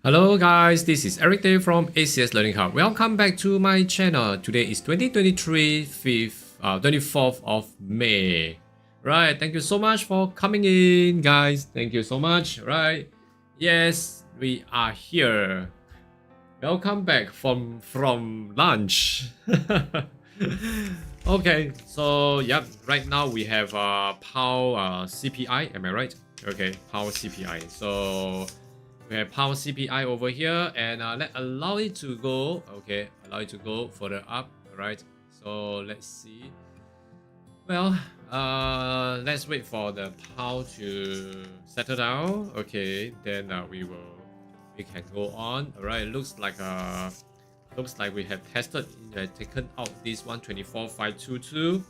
Hello guys, this is Eric Day from ACS Learning Hub. Welcome back to my channel. Today is 2023 24th of May. Right, thank you so much for coming in, guys. Thank you so much. Right, yes, we are here. Welcome back from lunch. Okay, so yep, right now we have POW CPI. Am I right? Okay, POW CPI. So we have power CPI over here, and let's allow it to go. Okay, allow it to go further up. All right. So let's see. Well, let's wait for the power to settle down. Okay, then we can go on. All right. Looks like we have tested, taken out this 124,522.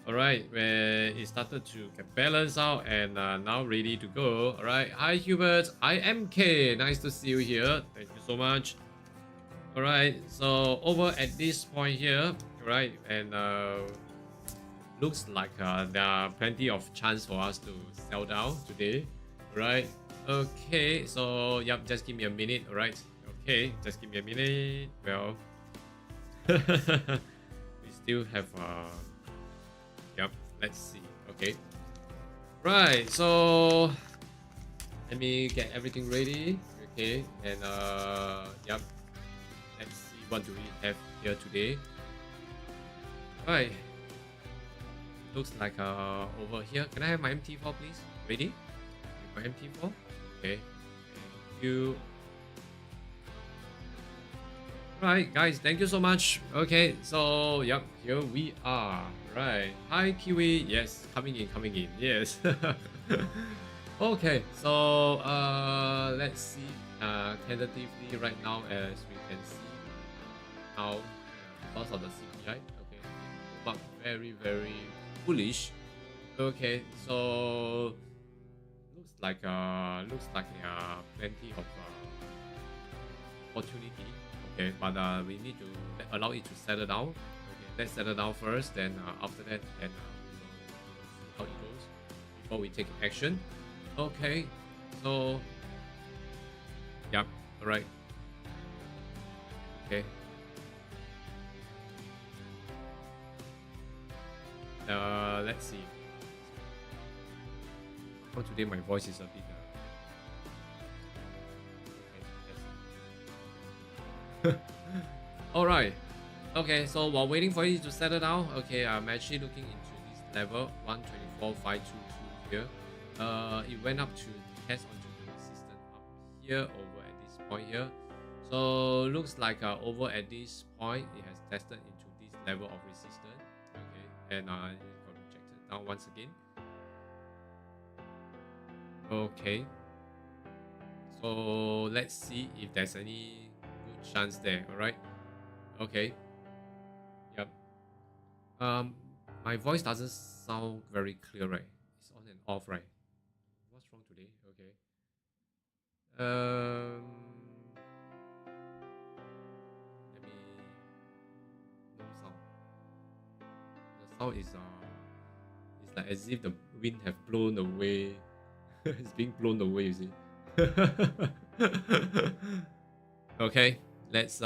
All right, where it started to get balanced out and now ready to go. All right, hi Hubert, I am K. Nice to see you here. Thank you so much. All right, so over at this point here, right, and looks like there are plenty of chance for us to sell down today. Right. Okay, so yep, just give me a minute. All right. Okay, just give me a minute. Well, we still have yep, let's see. Okay, right, so let me get everything ready. Okay, and yep, let's see what do we have here today. Right, looks like over here, can I have my MT4 please? Ready? My MT4. Okay, thank you. Right, guys, thank you so much. Okay, so yep, here we are. Right, hi Kiwi. Yes, coming in. Yes. Okay, so let's see. Tentatively right now, as we can see now, because of the CPI. Okay, it moved up very bullish. Okay, so looks like there are plenty of opportunity. Okay, but we need to allow it to settle down. Okay, let's settle down first. Then after that, then we will see how it goes before we take action. Okay, so yep, all right. Okay. Let's see. For today, my voice is a bit. All right. Okay, so while waiting for it to settle down, okay, I'm actually looking into this level 124,522 here. It went up to test onto the resistance up here over at this point here. So looks like over at this point it has tested into this level of resistance. Okay, and it got rejected down once again. Okay. So let's see if there's any good chance there. All right. Okay. Yep. My voice doesn't sound very clear, right? It's on and off, right? What's wrong today? Okay. Let me. No sound. The sound is it's like as if the wind have blown away. It's being blown away, you see. Okay, let's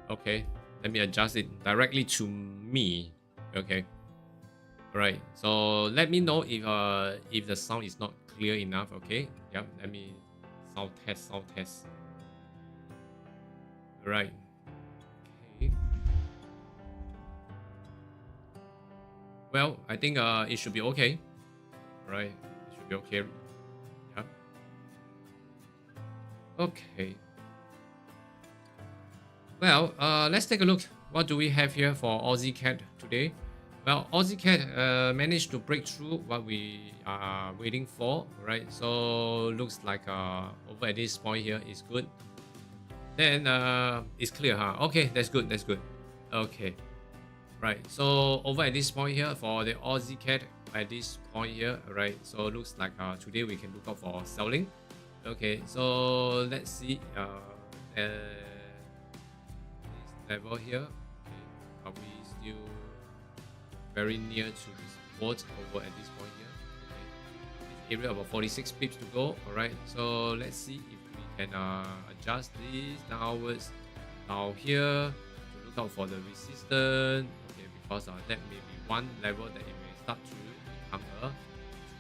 okay, let me adjust it directly to me. Okay. Alright, so let me know if the sound is not clear enough. Okay. Yep, let me sound test. Alright. Okay. Well, I think it should be okay. Alright, it should be okay. Yep. Okay. Well, let's take a look. What do we have here for Aussie CAD today? Well, Aussie CAD managed to break through what we are waiting for, right? So looks like over at this point here is good. Then it's clear, huh? Okay, that's good. Okay, right. So over at this point here for the Aussie CAD at this point here, right? So looks like today we can look out for selling. Okay, so let's see this level here. Okay, are we still very near to the support over at this point here? area, about 46 pips to go. All right, so let's see if we can adjust this downwards down here to look out for the resistance. Okay, because that may be one level that it may start to become a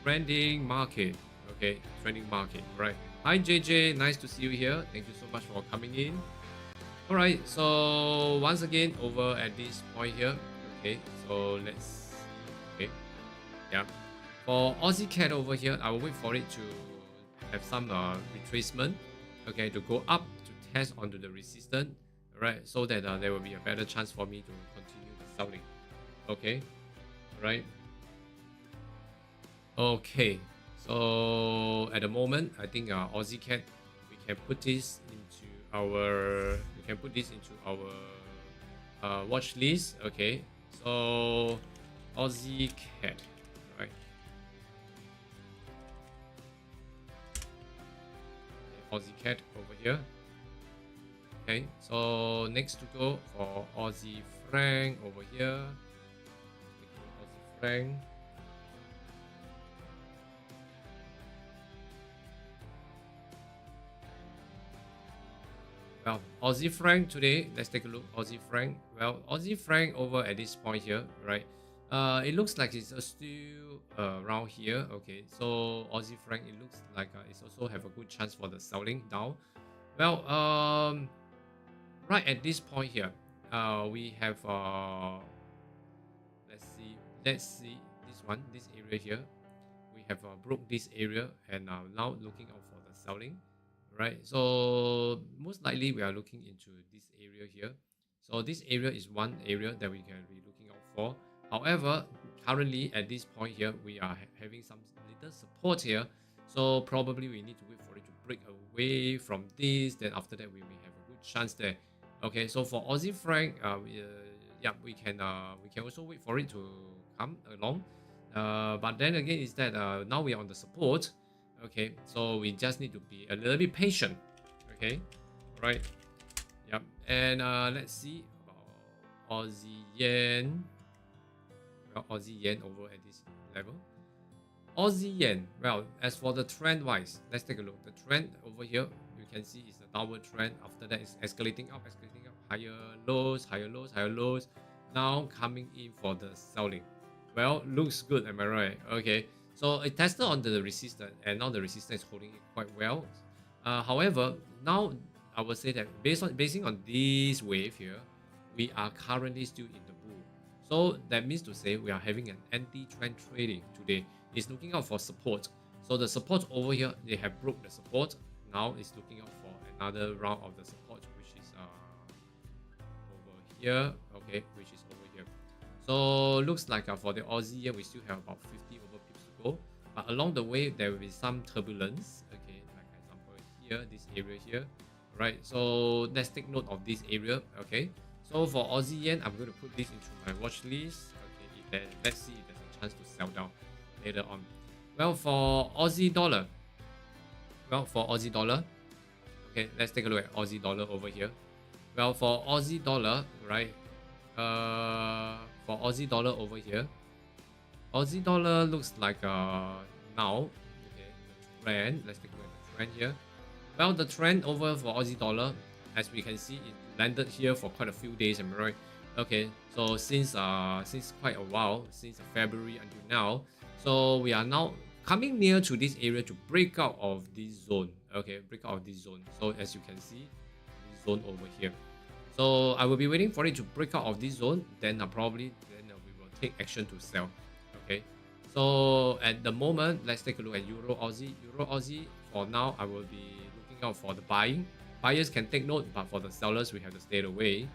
trending market. Okay, trending market. Right. Hi JJ, nice to see you here. Thank you so much for coming in. All right, so once again over at this point here. Okay, so let's see. Okay, yeah. For Aussie CAD over here, I will wait for it to have some retracement. Okay, to go up to test onto the resistance. Right, so that there will be a better chance for me to continue the selling. Okay, right. Okay, so at the moment, I think Aussie CAD, we can put this into our watch list. Okay, so Aussie CAD, right? Okay, Aussie CAD over here. Okay, so next to go for Aussie franc over here. Aussie franc. Well, Aussie franc today, let's take a look. Aussie franc. Well, Aussie franc over at this point here, right? It looks like it's still around here. Okay, so Aussie franc, it looks like it's also have a good chance for the selling down. Well, right at this point here, we have let's see this one, this area here. We have broke this area and now looking out for the selling. Right, so most likely we are looking into this area here. So this area is one area that we can be looking out for. However, currently at this point here, we are having some little support here. So probably we need to wait for it to break away from this. Then after that, we may have a good chance there. Okay, so for Aussie franc, yeah, we can also wait for it to come along. But then again, is that now we are on the support. Okay, so we just need to be a little bit patient. Okay, right. Yep. And let's see about Aussie yen. Well, Aussie yen over at this level. Aussie yen. Well, as for the trend wise, let's take a look. The trend over here, you can see is a downward trend. After that, it's escalating up, higher lows, higher lows, higher lows. Now coming in for the selling. Well, looks good, am I right? Okay. So it tested on the resistance, and now the resistance is holding it quite well. However, now I would say that basing on this wave here, we are currently still in the bull. So that means to say we are having an anti-trend trading today. It's looking out for support. So the support over here, they have broke the support. Now it's looking out for another round of the support, which is over here. Okay, which is over here. So looks like for the Aussie yen, we still have about 50 over pips to go. But along the way, there will be some turbulence. Okay, like example here, this area here. Right, so let's take note of this area. Okay, so for Aussie yen, I'm going to put this into my watch list. Okay, let's see if there's a chance to sell down later on. Well, for Aussie dollar. Okay, let's take a look at Aussie dollar over here. Well, for Aussie dollar, right? For Aussie dollar over here, Aussie dollar looks like now. Okay, the trend. Let's take a look at the trend here. Well, the trend over for Aussie dollar, as we can see, it landed here for quite a few days. Am I right? Okay, so since quite a while, since February until now, so we are now coming near to this area to break out of this zone. Okay, break out of this zone. So as you can see, this zone over here. So I will be waiting for it to break out of this zone. Then probably we will take action to sell. Okay. So at the moment, let's take a look at Euro Aussie. Euro Aussie. For now, I will be looking out for the buying. Buyers can take note, but for the sellers, we have to stay away.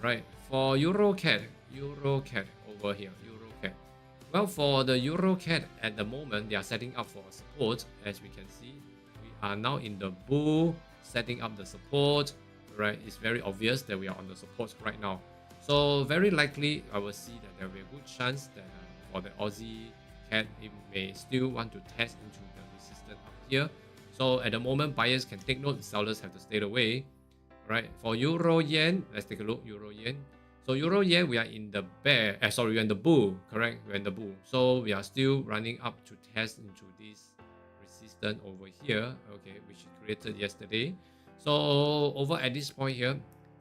Right. For Euro CAD over here. Euro CAD. Well, for the Euro CAD at the moment, they are setting up for support. As we can see, we are now in the bull, setting up the support. Right, it's very obvious that we are on the support right now. So very likely, I will see that there will be a good chance that for the Aussie CAD, it may still want to test into the resistance up here. So at the moment, buyers can take note, sellers have to stay away. Right, for Euro Yen, let's take a look, Euro Yen. So euro yen, we are in the bear, sorry, we're in the bull, correct? We're in the bull. So we are still running up to test into this resistance over here, okay, which is created yesterday. So over at this point here,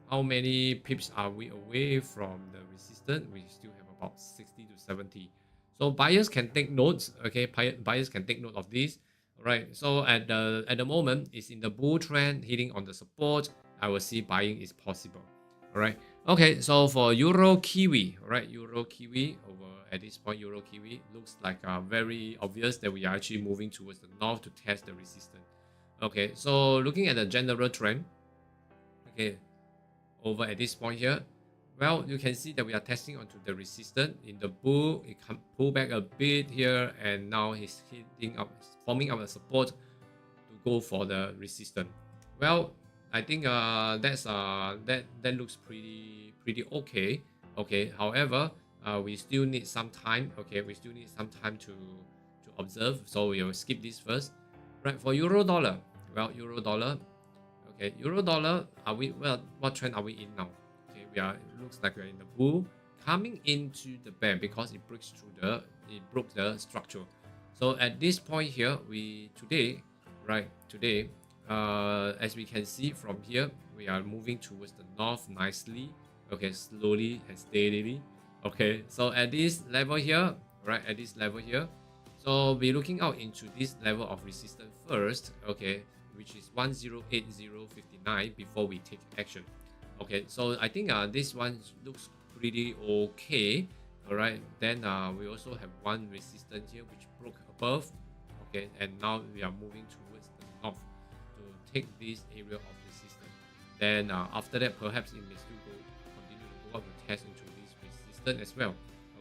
how many pips are we away from the resistance? We still have about 60 to 70. So buyers can take notes, okay? Buyers can take note of this. All right. So at the moment, it's in the bull trend, hitting on the support. I will see buying is possible. All right. Okay. So for Euro Kiwi, all right, Euro Kiwi over at this point, Euro Kiwi looks like very obvious that we are actually moving towards the north to test the resistance. Okay. So looking at the general trend, okay, over at this point here, well, you can see that we are testing onto the resistance in the bull. It can pull back a bit here, and now he's hitting up, forming up a support to go for the resistance. Well, I think that looks pretty okay. Okay, however, we still need some time. Okay, we still need some time to observe. So we will skip this first. Right, for euro dollar. Well, euro dollar. Okay, euro dollar. What trend are we in now? Okay, looks like we're in the bull, coming into the bear because it broke the structure. So at this point here, today, as we can see from here, we are moving towards the north nicely. Okay, slowly and steadily. Okay, so at this level here, right, at this level here, so we're looking out into this level of resistance first. Okay, which is 108059 before we take action. Okay, so I think this one looks pretty okay. All right, then we also have one resistance here which broke above. Okay, and now we are moving towards the north to take this area of resistance. Then after that, perhaps it may still continue to go up to test into this resistance as well.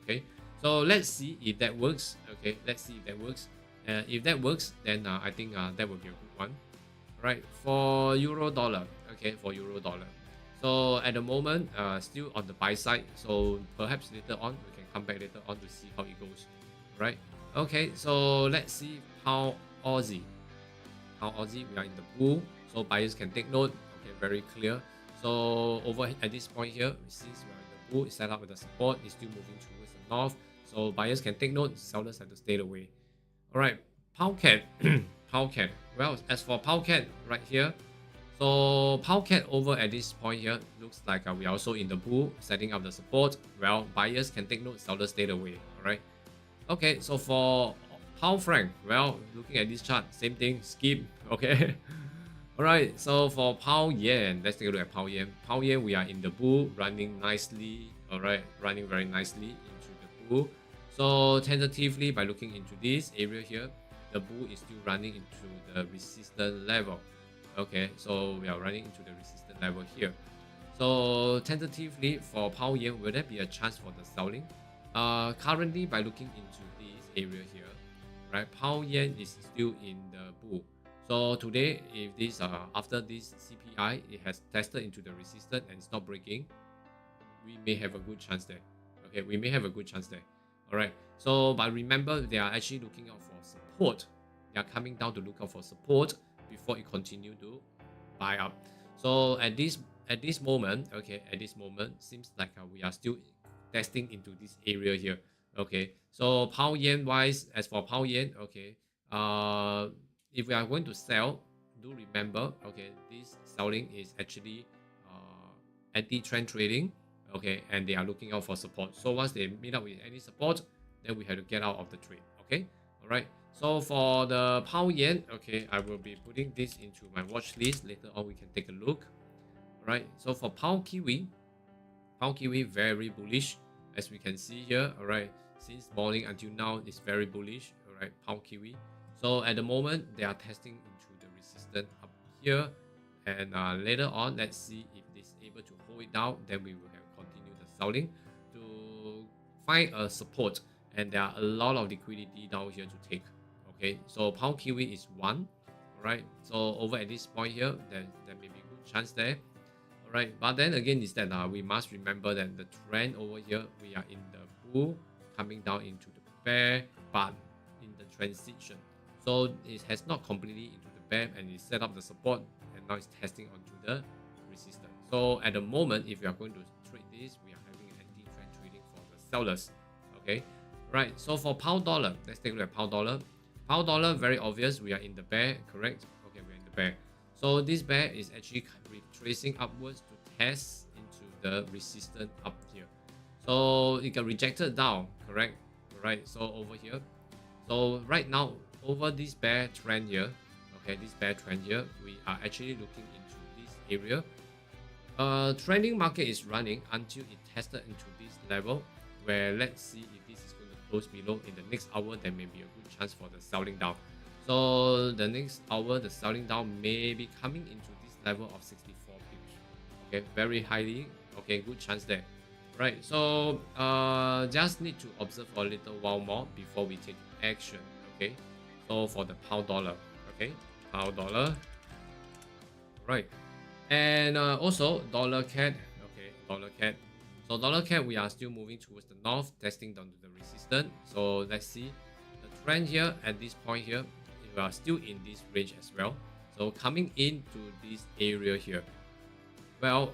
Okay, so let's see if that works. Okay, let's see if that works. If that works, then I think that will be a good one. Right, for euro dollar. Okay, for euro dollar. So at the moment, still on the buy side. So perhaps later on, we can come back later on to see how it goes. Right. Okay, so let's see how Aussie. How Aussie, we are in the bull. So buyers can take note. Okay, very clear. So over at this point here, since we are in the bull, it's set up with the support. It's still moving towards the north. So buyers can take note. Sellers have to stay away. All right, Powcat. Powcat. Well, as for Powcat right here, so Powcat over at this point here looks like we are also in the bull, setting up the support. Well, buyers can take note, sellers stay away. All right. Okay, so for Pound Franc, well, looking at this chart, same thing, skip. Okay. All right. So for Pound Yen, let's take a look at Pound Yen. Pound Yen, we are in the bull, running nicely. All right, running very nicely into the bull. So tentatively, by looking into this area here, the bull is still running into the resistance level. Okay, so we are running into the resistance level here. So tentatively for Pound Yen, will there be a chance for the selling? Currently, by looking into this area here, right, Pound Yen is still in the bull. So today, if this after this CPI, it has tested into the resistance and it's not breaking, we may have a good chance there. Okay, we may have a good chance there. All right. So, but remember, they are actually looking out for support. They are coming down to look out for support before it continue to buy up. So at this moment, okay, at this moment, seems like we are still testing into this area here. Okay. So Pound Yen wise, as for Pound Yen, okay, if we are going to sell, do remember, okay, this selling is actually anti-trend trading. Okay, and they are looking out for support. So once they meet up with any support, then we have to get out of the trade. Okay, all right. So for the Pound Yen, okay, I will be putting this into my watch list. Later on, we can take a look. All right. So for Pound Kiwi very bullish, as we can see here. All right, since morning until now, it's very bullish. All right, Pound Kiwi. So at the moment, they are testing into the resistance up here, and later on, let's see if it's able to hold it down. Then we will have continue the selling to find a support, and there are a lot of liquidity down here to take. Okay, so Pound Kiwi is one. All right, so over at this point here, there may be a good chance there. All right, but then again is that we must remember that the trend over here, we are in the bull coming down into the bear, but in the transition. So it has not completely into the bear, and it set up the support, and now it's testing onto the resistance. So at the moment, if you are going to trade this, we are having sellers. Okay, right. So for pound dollar, let's take a look at pound dollar. Pound dollar, very obvious, we are in the bear, correct? Okay, we're in the bear. So this bear is actually retracing upwards to test into the resistance up here. So it got rejected down, correct? Right. So over here. So right now, over this bear trend here, okay, this bear trend here, we are actually looking into this area. Trending market is running until it tested into this level, where let's see if this is going to close below in the next hour. There may be a good chance for the selling down. So the next hour, the selling down may be coming into this level of 64 pips. Okay, very highly. Okay, good chance there. Right. So just need to observe for a little while more before we take action. Okay. So for the pound dollar. Okay, pound dollar. Right. And also dollar CAD. Okay, dollar CAD. So dollar CAD, we are still moving towards the north, testing down to the resistance. So let's see the trend here at this point here. We are still in this range as well. So coming into this area here, well,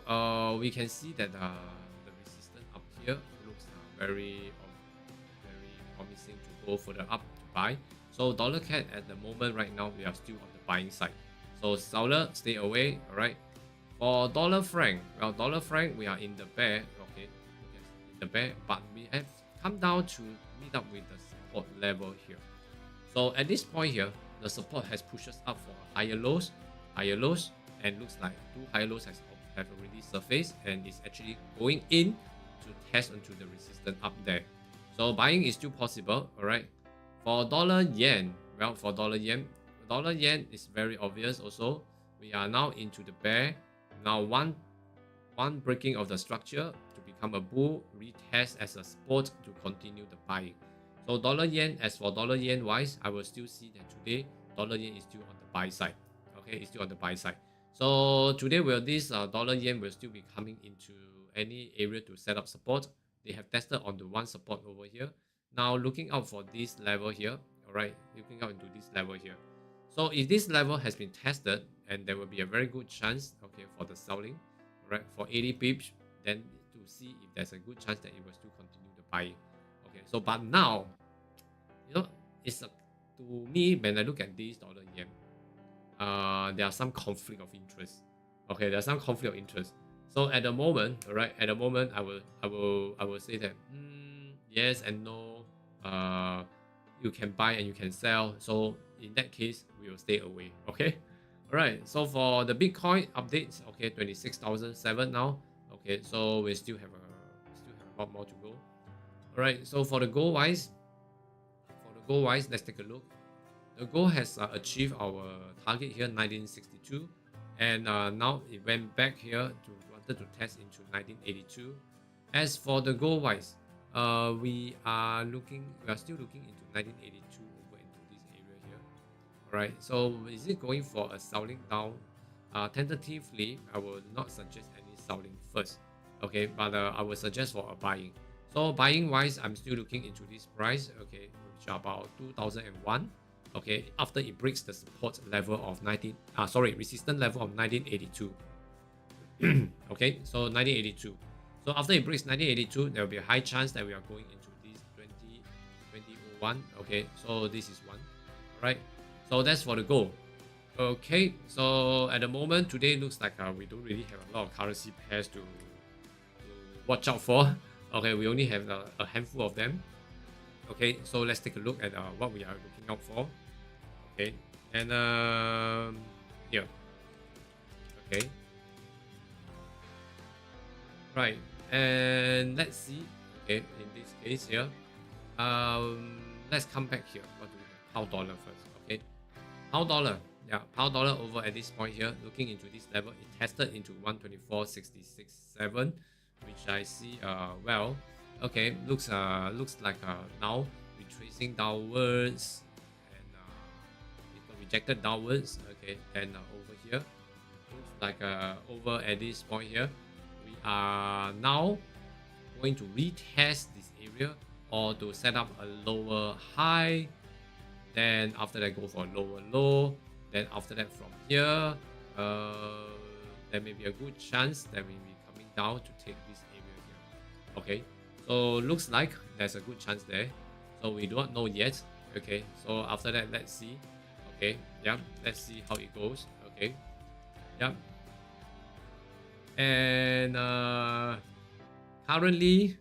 we can see that the resistance up here looks very promising to go further up to buy. So dollar CAD at the moment right now, we are still on the buying side. So seller, stay away. All right. For dollar franc, well, dollar franc, we are in the bear, okay, yes, in the bear, but we have come down to meet up with the support level here. So at this point here, the support has pushed us up for higher lows, and looks like two higher lows have already surfaced, and it's actually going in to test onto the resistance up there. So buying is still possible, all right. For dollar yen, well, for dollar yen is very obvious also. We are now into the bear. Now one breaking of the structure to become a bull, retest as a support to continue the buying. So dollar yen, as for dollar yen wise, I will still see that today dollar yen is still on the buy side. Okay, it's still on the buy side. So today will this dollar yen will still be coming into any area to set up support. They have tested on the one support over here. Now looking out for this level here. All right, looking out into this level here. So if this level has been tested, and there will be a very good chance, okay, for the selling, right, for 80 pips, then to see if there's a good chance that it will still continue the buying. Okay, so but now, it's to me when I look at this dollar yen, there are some conflict of interest. Okay, there's some conflict of interest. So at the moment, right, I will say that yes and no. You can buy and you can sell. So in that case, we will stay away. Okay. All right. So for the Bitcoin updates, okay, 26,007 now. Okay, so we still have a lot more to go. All right. So for the gold wise, let's take a look. The gold has achieved our target here, 1962, and now it went back here to wanted to test into 1982. As for the gold wise, we are still looking into 1982 over into this area here. All right, so is it going for a selling down? Tentatively, I will not suggest any selling first. Okay, but I will suggest for a buying. So buying wise, I'm still looking into this price. Okay, which are about 2001. Okay, after it breaks the support level of resistance level of 1982. Okay, so 1982. So after it breaks 1982, there will be a high chance that we are going into this 2001. Okay, so this is one. All right, so that's for the gold. Okay, so at the moment today looks like we don't really have a lot of currency pairs to watch out for. Okay, we only have a handful of them. Okay, so let's take a look at what we are looking out for. Okay, and here. Okay, right, and let's see. Okay, in this case here, let's come back here. What do we have? Pound dollar first. Okay, pound dollar. Yeah, pound dollar over at this point here, looking into this level, it tested into 124.66.7, which I see well. Okay, looks like now retracing downwards, and it got rejected downwards. Okay, and over here looks like over at this point here, we are now going to retest this area or to set up a lower high. Then after that, go for a lower low. Then after that, from here, there may be a good chance that we will be coming down to take this area here. Okay, So looks like there's a good chance there. So we do not know yet. Okay, so after that, let's see. Okay, yeah, let's see how it goes. Okay, yeah. And currently,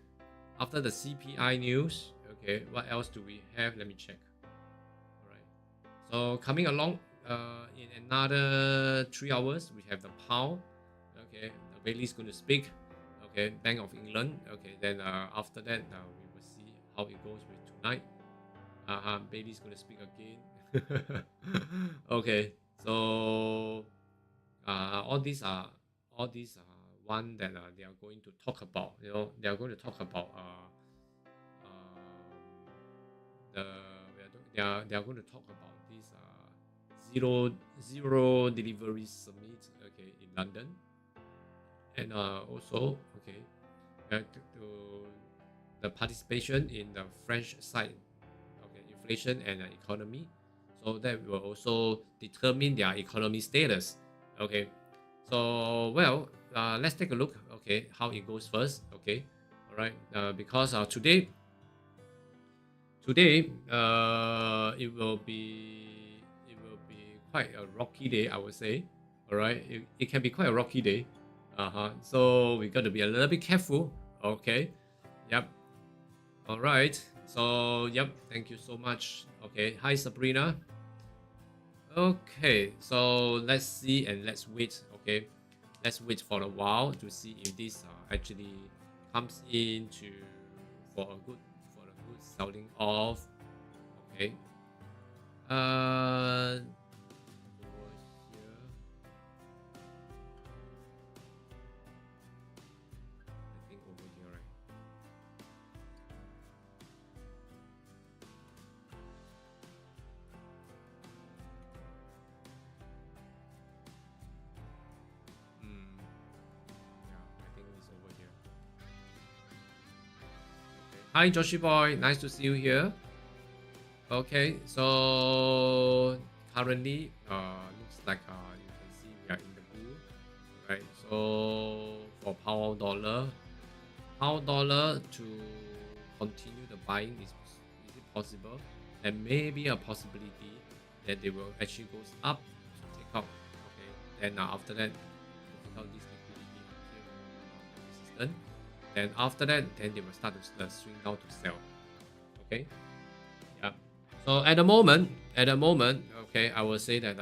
after the CPI news, okay, what else do we have? Let me check. All right. So coming along, in another 3 hours, we have the pound. Okay, Bailey's going to speak. Okay, Bank of England. Okay, then after that, we will see how it goes with tonight. Bailey's going to speak again. Okay, so all these are one that they are going to talk about. You know, they are going to talk about the they are going to talk about this zero delivery summit. Okay, in London, and also okay, to the participation in the French side. Okay, inflation and economy, so that will also determine their economy status. Okay, so well, let's take a look. Okay, how it goes first. Okay, all right. Because today it will be quite a rocky day, I would say. All right, it can be quite a rocky day. So we got to be a little bit careful. Okay, yep. All right. So yep. Thank you so much. Okay. Hi, Sabrina. Okay. So let's see and let's wait. Okay. Let's wait for a while to see if this actually comes into for a good selling off. Okay. Over here. I think over here, right? Yeah, I think it's over here. Okay. Hi, Joshi boy. Nice to see you here. Okay, so currently, looks like you can see we are in the bull, right? So for pound dollar to continue the buying is it possible? There may be a possibility that they will actually goes up to take out. Okay, then after that, to take out this liquidity here resistance. Then after that, then they will start to swing down to sell. Okay. Yeah. So at the moment, okay, I will say that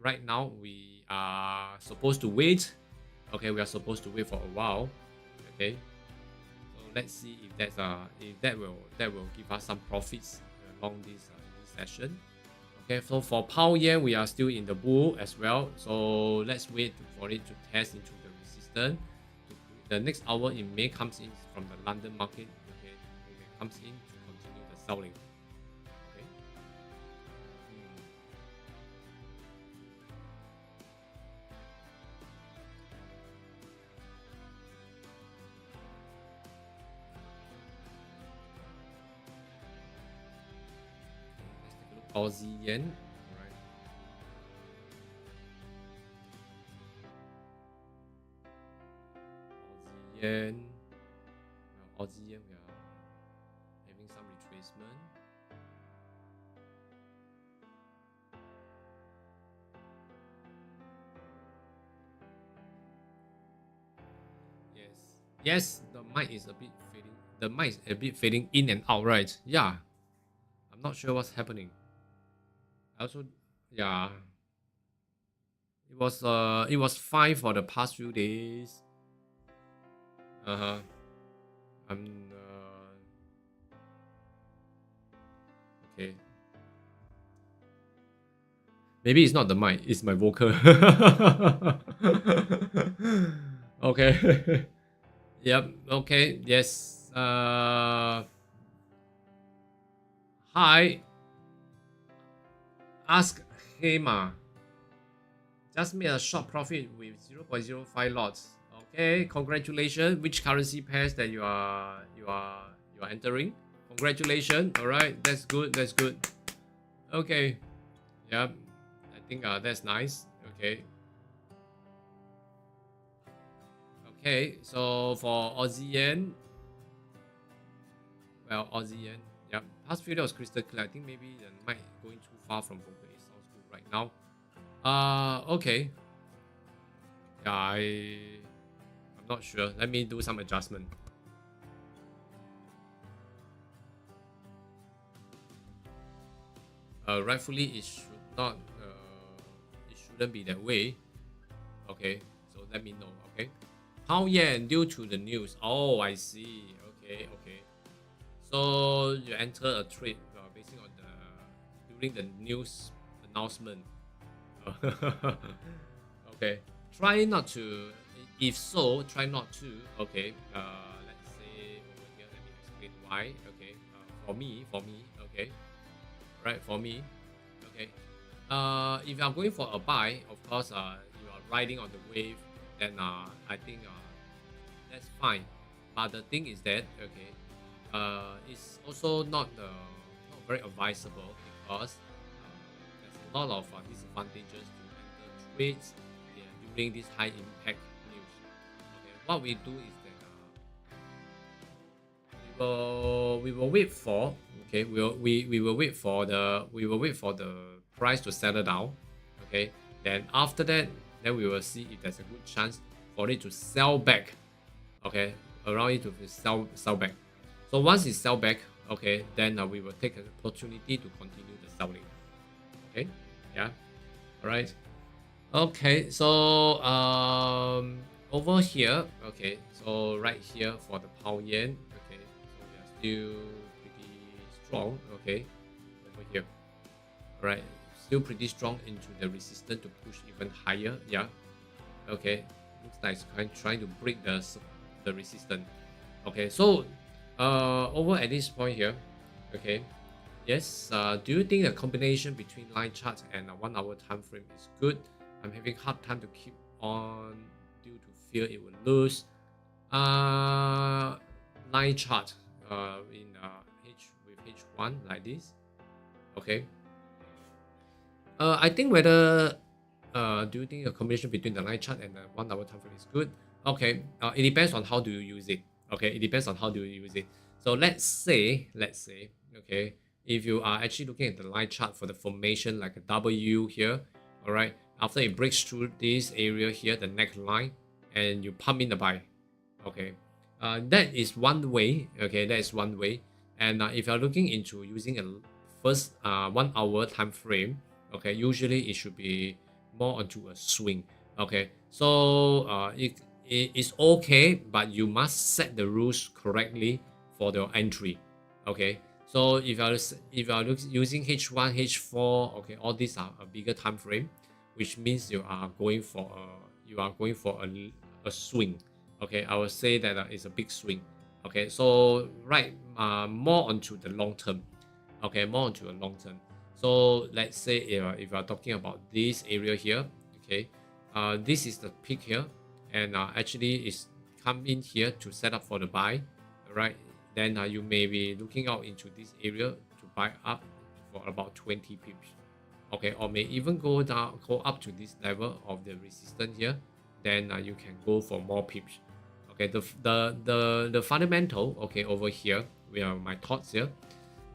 right now we are supposed to wait. Okay, we are supposed to wait for a while. Okay. So let's see if that will give us some profits along this session. Okay, so for pound yen, we are still in the bull as well. So let's wait for it to test into the resistance. The next hour it may comes in from the London market. Okay, it may comes in to continue the selling. Okay. Let's take a look. Aussie yen. Alright. Aussie yen. Well, Aussie yen, we are having some retracement. Yes, the mic is a bit fading. The mic is a bit fading in and out, right? Yeah. I'm not sure what's happening. Also, yeah. It was fine for the past few days. I'm okay. Maybe it's not the mic, it's my vocal. Okay. Yep, okay, yes. Hi. Ask Hema. Just made a short profit with 0.05 lots. Okay, congratulations. Which currency pairs that you are entering? Congratulations. All right, that's good. That's good. Okay. Yep. I think that's nice. Okay. Okay. So for Aussie yen, Well, Aussie yen. Yep. Past few days was crystal clear. I think maybe the mic going too far from broker. It sounds good right now. Okay. Yeah, I'm not sure. Let me do some adjustment. Rightfully, it should not. It shouldn't be that way. Okay, so let me know. Okay, pound yen due to the news. Oh, I see. Okay, okay. So you enter a trade basing on during the news announcement. Okay, try not to. If so, try not to. Okay. Let's say over here. Let me explain why. Okay. For me. Okay. Right. For me. Okay. If you are going for a buy, of course, you are riding on the wave. Then I think that's fine. But the thing is that okay, it's also not very advisable because there's a lot of disadvantages to enter trades during this high impact news. Okay, what we do is that we will wait for okay we will wait for the price to settle down. Okay, then after that, then we will see if there's a good chance for it to sell back. Okay, around it to sell back. So once it sell back, okay, then we will take an opportunity to continue the selling. Okay, yeah, all right. Okay, so over here, okay, so right here for the pound yen, okay, so we are still pretty strong. Okay, over here, all right, still pretty strong into the resistance to push even higher. Yeah, okay, looks like it's trying to break the resistance. Okay, so over at this point here, okay, yes, do you think the combination between line chart and a 1 hour time frame is good? I'm having hard time to keep on due to fear it will lose. Line chart in with H1 like this. Okay. I think whether do you think a combination between the line chart and the 1 hour time frame is good? Okay, it depends on how do you use it. Okay, it depends on how do you use it. So let's say, okay, if you are actually looking at the line chart for the formation like a W here, all right, after it breaks through this area here, the neckline, and you pump in the buy, okay, that is one way. Okay, that is one way. And if you're looking into using a first 1 hour time frame, okay, usually it should be more onto a swing. Okay, so it is okay, but you must set the rules correctly for your entry. Okay, so if you are using H1, H4, okay, all these are a bigger time frame, which means you are going for a swing. Okay, I would say that it's a big swing. Okay, so right, more onto the long term. Okay, more onto a long term. So let's say if you are talking about this area here, okay, this is the peak here, and actually it's come in here to set up for the buy, right? Then you may be looking out into this area to buy up for about 20 pips, okay, or may even go up to this level of the resistance here. Then you can go for more pips. Okay, the fundamental, okay, over here, we have my thoughts here.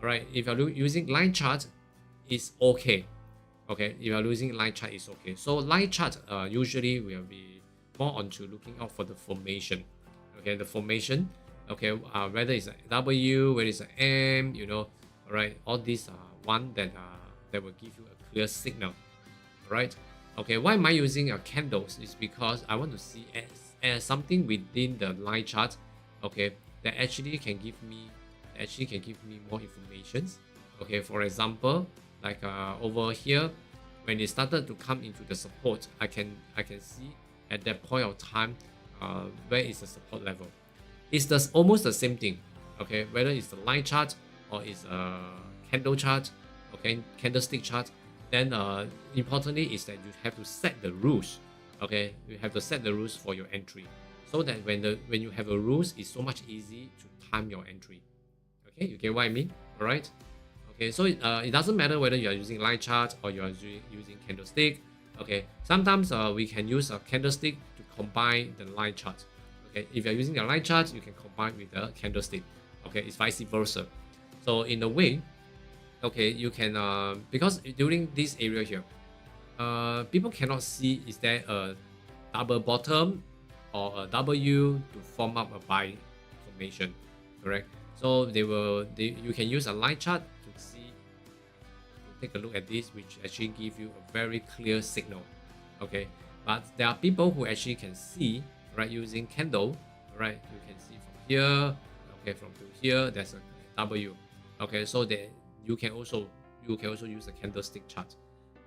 All right, if you're using line chart, it's okay. Okay, if you're using line chart, it's okay. So line chart usually will be more onto looking out for the formation. Okay, the formation. Okay, whether it's a W, whether it's an M, you know, all right, all these are one that will give you a clear signal. All right. Okay, why am I using candles? Is because I want to see as something within the line chart, okay, that actually can give me more information. Okay, for example, like over here, when it started to come into the support, I can see at that point of time where is the support level. It's almost the same thing. Okay, whether it's the line chart or it's a candle chart, okay, candlestick chart. Then importantly is that you have to set the rules. Okay, you have to set the rules for your entry, so that when you have a rules, it's so much easy to time your entry. Okay, you get what I mean? All right. Okay, so it doesn't matter whether you are using line chart or you are using candlestick. Okay, sometimes we can use a candlestick to combine the line chart. Okay, if you are using a line chart, you can combine with the candlestick. Okay, it's vice versa. So in a way, okay, you can because during this area here, people cannot see is there a double bottom or a W to form up a buy formation, correct? So you can use a line chart to see, to take a look at this, which actually give you a very clear signal, okay? But there are people who actually can see, right, using candle, right? You can see from here, okay, from to here, there's a W, okay? So that you can also use a candlestick chart,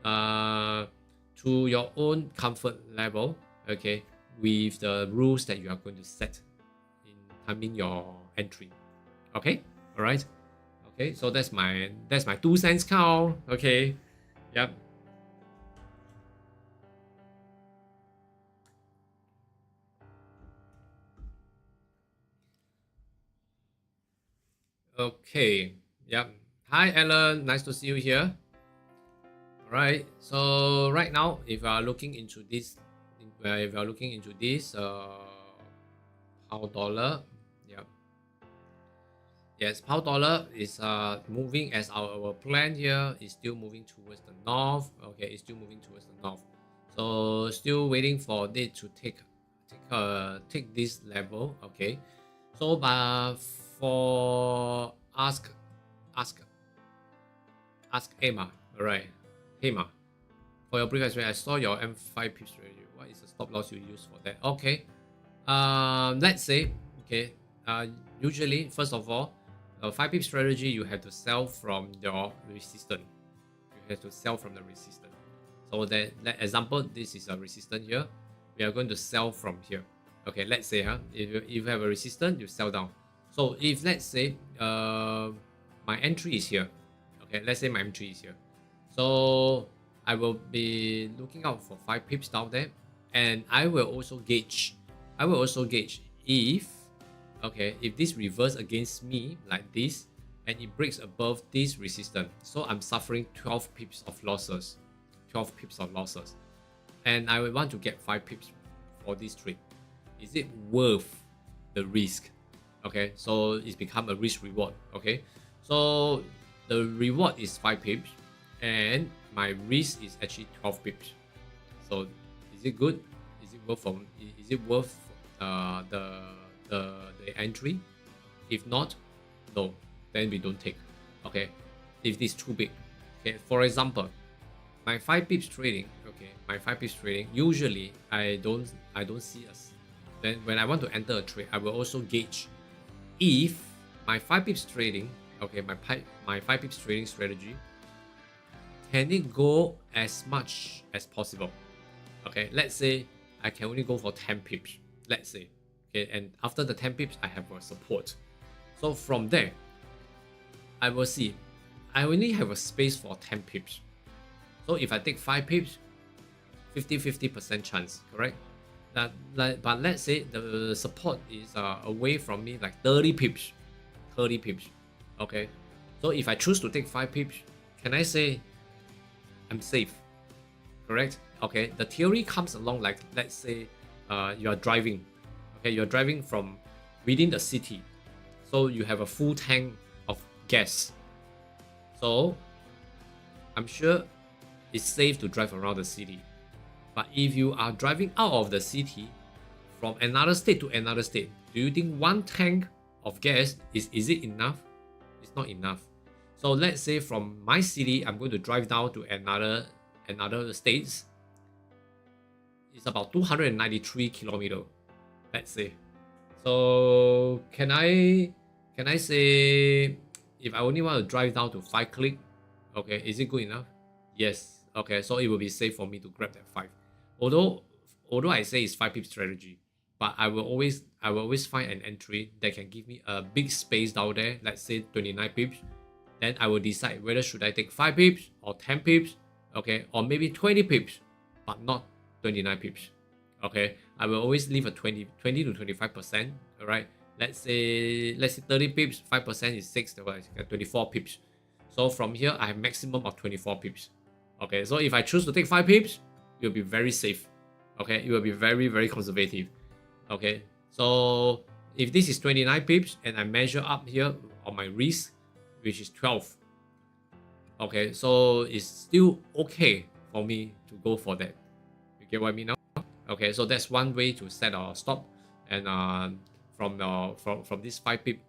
to your own comfort level, okay, with the rules that you are going to set in timing your entry, okay, all right, okay. So that's my 2 cents count, okay, yep. Okay, yep. Hi Alan, nice to see you here. All right, so right now if you are looking into this, pound dollar, yep. Yes, pound dollar is moving as our plan here is still moving towards the north. Okay, it's still moving towards the north. So still waiting for it to take this level. Okay, so for ask Emma. All right, Emma. For your previous trade, I saw your M5 pips strategy. What is the stop loss you use for that? Okay, let's say okay. Usually, first of all, a 5 pip strategy, you have to sell from your resistance. You have to sell from the resistance. So that example, this is a resistance here. We are going to sell from here. Okay, let's say if you have a resistance, you sell down. So if let's say my entry is here. Okay, let's say my entry is here. So I will be looking out for 5 pips down there, and I will also gauge if okay, if this reverse against me like this and it breaks above this resistance, so I'm suffering 12 pips of losses, and I would want to get 5 pips for this trade. Is it worth the risk? Okay, so it's become a risk reward. Okay, so the reward is 5 pips and my risk is actually 12 pips. So is it good? Is it worth the entry? If not, no, then we don't take. Okay, if it's too big. Okay, for example, my 5 pips trading. Okay, my 5 pips trading. Usually, I don't see us. Then when I want to enter a trade, I will also gauge if my 5 pips trading. Okay, my 5 pips trading strategy, can it go as much as possible? Okay, let's say I can only go for 10 pips. Let's say. Okay, and after the 10 pips, I have a support. So from there, I will see. I only have a space for 10 pips. So if I take 5 pips, 50% chance, correct? But let's say the support is away from me like 30 pips. Okay, so if I choose to take 5 pips, can I say I'm safe? Correct? Okay, the theory comes along like, let's say you are driving. Okay, you're driving from within the city, so you have a full tank of gas. So I'm sure it's safe to drive around the city. But if you are driving out of the city from another state to another state, do you think one tank of gas is it enough? It's not enough. So let's say from my city, I'm going to drive down to another states. It's about 293 kilometers. Let's say. So can I say if I only want to drive down to 5 click, okay, is it good enough? Yes. Okay, so it will be safe for me to grab that 5. Although I say it's 5 pip strategy, but I will always find an entry that can give me a big space down there, let's say 29 pips. Then I will decide whether should I take 5 pips or 10 pips, okay, or maybe 20 pips, but not 29 pips. Okay, I will always leave a 20 to 25%. All right, let's say 30 pips, 5% is 6, 24 pips. So from here, I have maximum of 24 pips. Okay, so if I choose to take 5 pips, it will be very safe. Okay, it will be very conservative. Okay, so if this is 29 pips and I measure up here on my risk, which is 12, okay, so it's still okay for me to go for that. You get what I mean now? Okay, so that's one way to set a stop, and from this 5 pip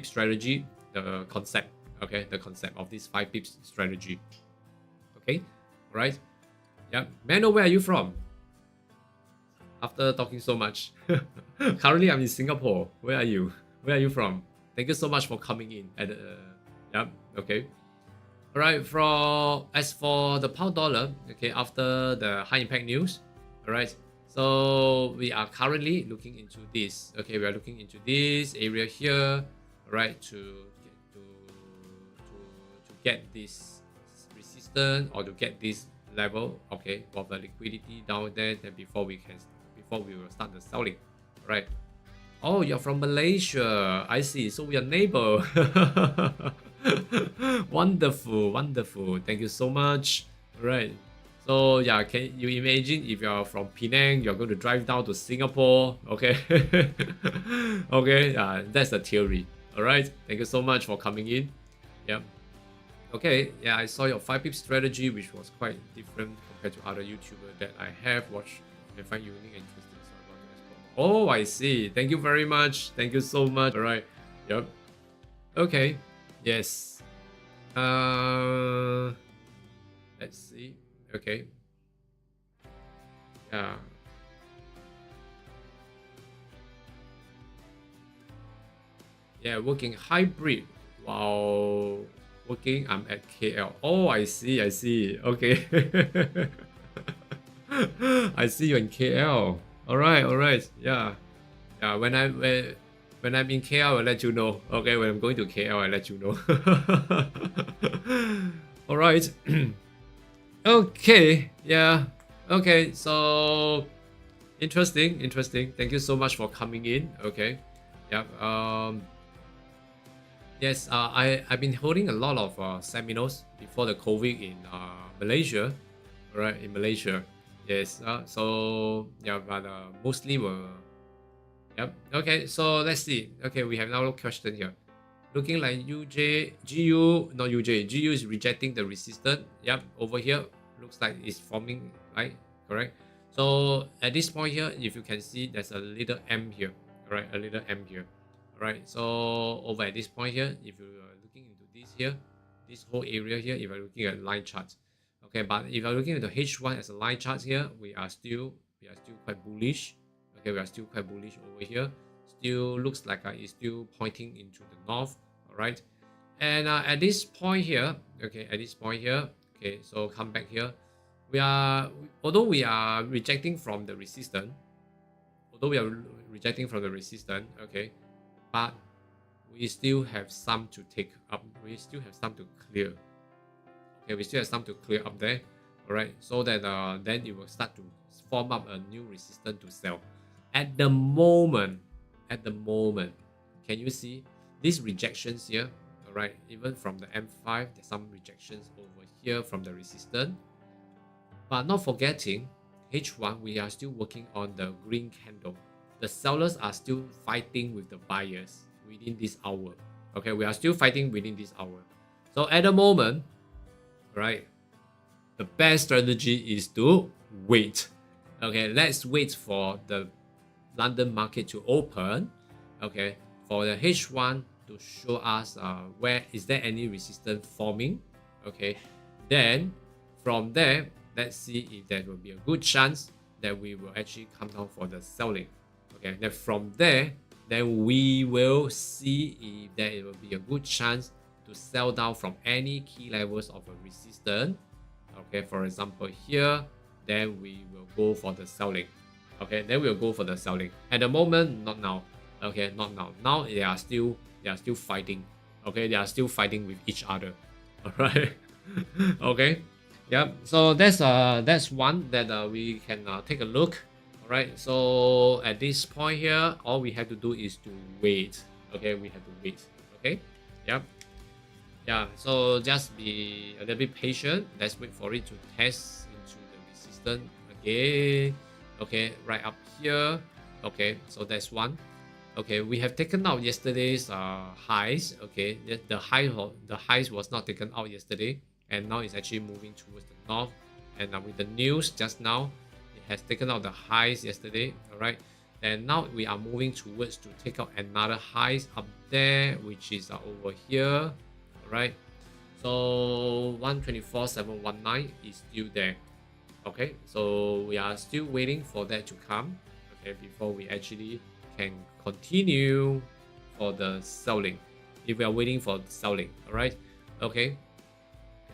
strategy, the concept, okay, the concept of this 5 pips strategy. Okay, right? Yeah, Mano, where are you from? After talking so much. Currently, I'm in Singapore. Where are you? Where are you from? Thank you so much for coming in. Yeah, okay. All right. As for the pound dollar, okay, after the high impact news, all right. So we are currently looking into this. Okay, we are looking into this area here, all right, to get this resistance or to get this level, okay, of the liquidity down there. Then before we will start the selling, right? Oh, you're from Malaysia. I see. So we are neighbor. Wonderful, wonderful. Thank you so much. All right. So yeah, can you imagine if you're from Penang, you're going to drive down to Singapore? Okay. Okay. That's the theory. All right. Thank you so much for coming in. Yep. Okay. Yeah, I saw your 5 pip strategy, which was quite different compared to other YouTubers that I have watched and find unique and interesting. Oh, I see. Thank you very much. Thank you so much. All right. Yep. Okay. Yes. Let's see. Okay. Yeah. Yeah, working hybrid while working. I'm at KL. Oh, I see. I see. Okay. I see you in KL. All right. All right. Yeah. Yeah. When I'm in KL, I'll let you know. Okay. When I'm going to KL, I'll let you know. All right. Okay. Yeah. Okay. So interesting. Interesting. Thank you so much for coming in. Okay. Yeah. Yes. I've been holding a lot of seminars before the COVID in Malaysia. All right. In Malaysia. Yes. So yeah, but mostly were. Yep. Okay. So let's see. Okay, we have another question here. Looking like GU is rejecting the resistance. Yep. Over here, looks like it's forming. Right. Correct. So at this point here, if you can see, there's a little M here. All right. A little M here. All right. So over at this point here, if you are looking into this here, this whole area here, if you're looking at line charts. Okay, but if you're looking at the H1 as a line chart here, we are still quite bullish. Okay, we are still quite bullish over here. Still looks like it's still pointing into the north. All right, and at this point here, okay, so come back here. Although we are rejecting from the resistance, okay, but we still have some to take up. We still have some to clear. Okay, we still have some to clear up there. All right, so that then it will start to form up a new resistance to sell. At the moment, can you see these rejections here? All right, even from the M5, there's some rejections over here from the resistance. But not forgetting, H1, we are still working on the green candle. The sellers are still fighting with the buyers within this hour. Okay, we are still fighting within this hour. So at the moment, right, the best strategy is to wait. Okay, let's wait for the London market to open. Okay, for the H1 to show us where is there any resistance forming. Okay, then from there, let's see if there will be a good chance that we will actually come down for the selling. Okay, then from there, then we will see if there will be a good chance to sell down from any key levels of a resistance. Okay, for example here, then we will go for the selling. Okay, then we'll go for the selling. At the moment, not now. Okay, not now. Now they are still fighting. Okay, they are still fighting with each other. All right. Okay. Yeah. So that's one that we can take a look. All right. So at this point here, all we have to do is to wait. Okay, we have to wait. Okay. Yep. Yeah. So just be a little bit patient. Let's wait for it to test into the resistance again. Okay, right up here. Okay, so that's one. Okay, we have taken out yesterday's highs. Okay, the highs was not taken out yesterday, and now it's actually moving towards the north. And with the news just now, it has taken out the highs yesterday. All right, and now we are moving towards to take out another highs up there, which is over here. All right, so 124.719 is still there. Okay, so we are still waiting for that to come. Okay, before we actually can continue for the selling. If we are waiting for selling, all right. Okay.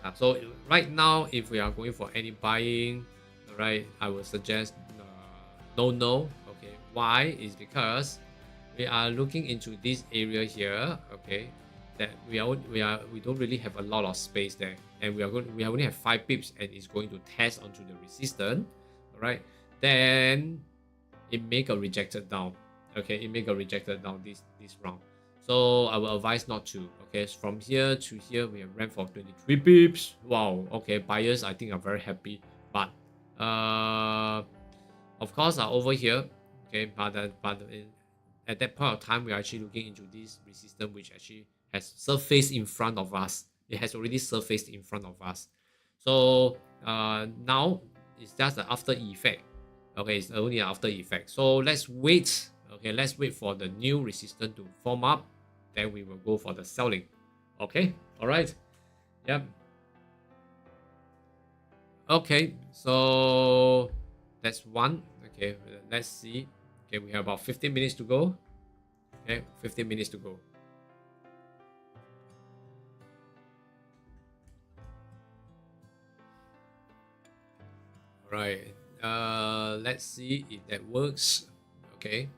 Yeah, so right now, if we are going for any buying, all right, I would suggest no. Okay, why is because we are looking into this area here. Okay, that we don't really have a lot of space there, and we only have 5 pips, and it's going to test onto the resistance. All right, then it may get rejected down. Okay, it may get rejected down this round. So I will advise not to. Okay, so from here to here we have ran for 23 pips. Wow. Okay, buyers I think are very happy, but of course over here. Okay, but at that point of time we are actually looking into this resistance which actually has surfaced in front of us. It has already surfaced in front of us. So now it's just the after effect. Okay, it's only an after effect. So let's wait. Okay, let's wait for the new resistance to form up. Then we will go for the selling. Okay, all right. Yep. Okay, so that's one. Okay, let's see. Okay, we have about 15 minutes to go. Okay, 15 minutes to go. All right. Let's see if that works. Okay.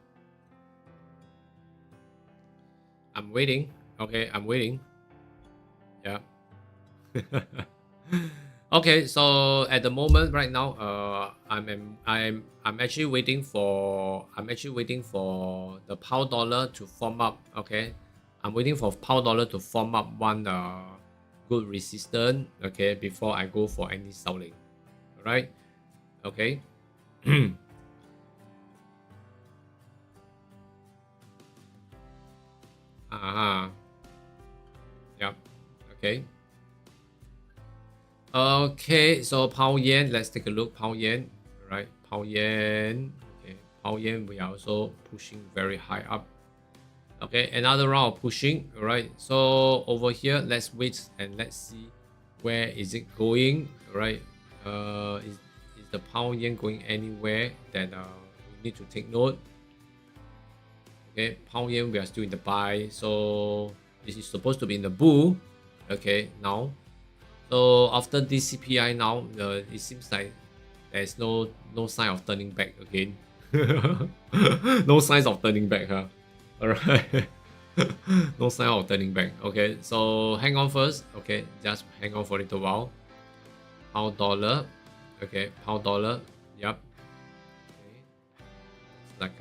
I'm waiting. Okay, I'm waiting. Yeah. Okay, so at the moment right now, I'm actually waiting for the pound dollar to form up. Okay, I'm waiting for pound dollar to form up one good resistance. Okay, before I go for any selling. All right. Okay. Yep. Okay. Okay, so pound yen, let's take a look. Pound yen, right? Pound yen. Okay, pound yen, we are also pushing very high up. Okay, another round of pushing. All right, so over here, let's wait and let's see where is it going. All right, is the pound yen going anywhere that we need to take note? Okay, pound yen, we are still in the buy, so this is supposed to be in the bull. Okay, now. So after this CPI now, it seems like there's no sign of turning back again. No signs of turning back, huh? Alright. No sign of turning back. Okay, so hang on first. Okay, just hang on for a little while. Pound dollar. Okay, pound dollar. Yep. Okay. It's like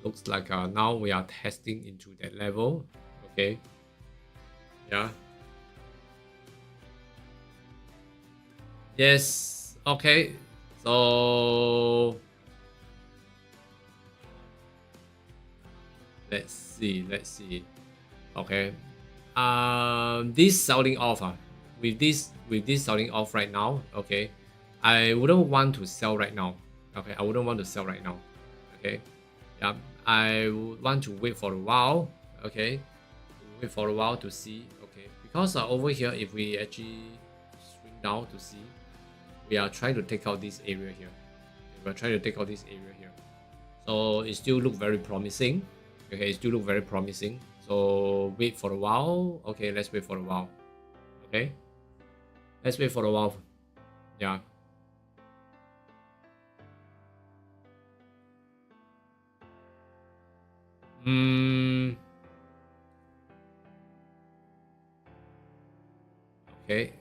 looks like now we are testing into that level. Okay. Yeah. Yes. Okay. So let's see. Okay. This selling off. With this selling off right now. Okay. I wouldn't want to sell right now. Okay. I wouldn't want to sell right now. Okay. Yeah. I would want to wait for a while. Okay. Wait for a while to see. Okay. Because over here, if we actually swing down to see. We are trying to take out this area here. We are trying to take out this area here. So it still look very promising. Okay, it still look very promising. So wait for a while. Okay, let's wait for a while. Okay. Let's wait for a while. Yeah. Okay.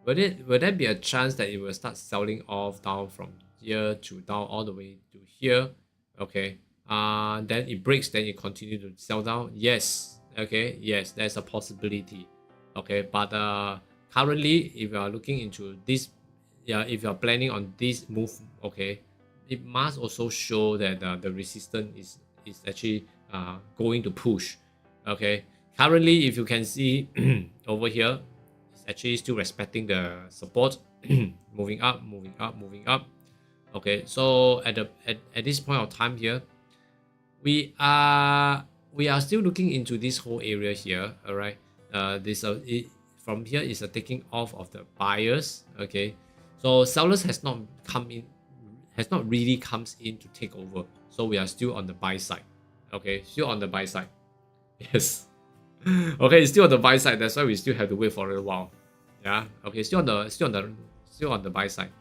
Will there be a chance that it will start selling off down from here to down all the way to here? Okay. Then it breaks, then it continue to sell down. Yes. Okay. Yes, there's a possibility. Okay, but currently, if you are looking into this yeah, if you're planning on this move, okay, it must also show that the resistance is actually going to push. Okay, currently, if you can see over here, it's actually still respecting the support, moving up, moving up, moving up. Okay, so at this point of time here, we are still looking into this whole area here. All right, from here is a taking off of the buyers. Okay, so sellers has not come in, has not really comes in to take over. So we are still on the buy side. Okay, still on the buy side. Yes. Okay, it's still on the buy side. That's why we still have to wait for a while. Yeah. Okay, still on the buy side.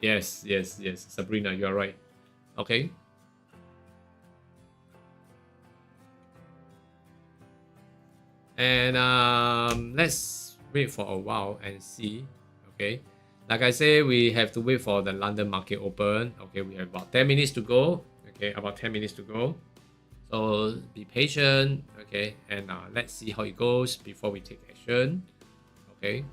Yes, yes, yes. Sabrina, you are right. Okay. And let's wait for a while and see. Okay, like I say, we have to wait for the London market open. Okay, we have about 10 minutes to go. Okay, about 10 minutes to go. So be patient. Okay, and let's see how it goes before we take action. Okay.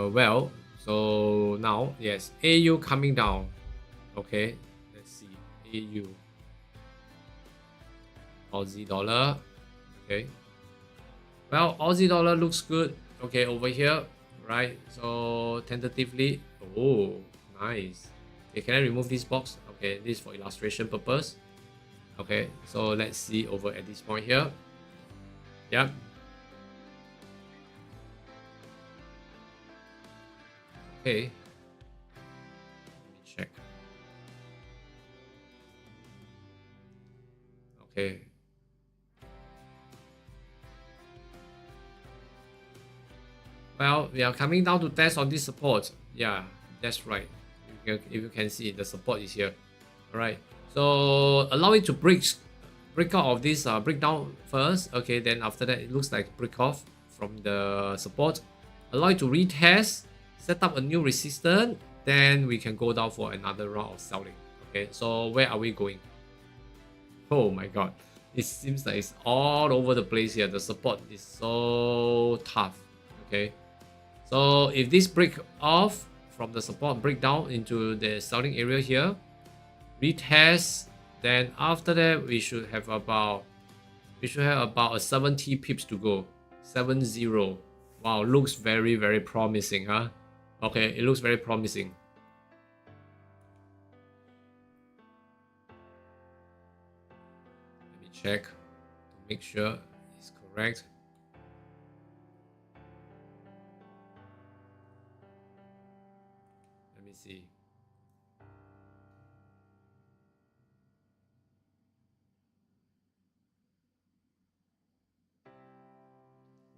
Well, so now, yes, AU coming down. Okay, let's see. AU. Aussie dollar. Okay. Well, Aussie dollar looks good. Okay, over here, right? So tentatively, oh, nice. Okay, can I remove this box? Okay, this is for illustration purpose. Okay, so let's see over at this point here. Yep. Okay. Let me check. Okay. Well, we are coming down to test on this support. Yeah, that's right. If you can see, the support is here. All right. So allow it to break out of this breakdown first. Okay, then after that, it looks like break off from the support. Allow it to retest, set up a new resistance. Then we can go down for another round of selling. Okay, so where are we going? Oh my god, it seems like it's all over the place here. The support is so tough. Okay, so if this break off from the support breakdown into the selling area here, retest, then after that we should have about a 70 pips to go. 70. Wow, looks very, very promising, huh? Okay, it looks very promising. Let me check to make sure it's correct. Let me see.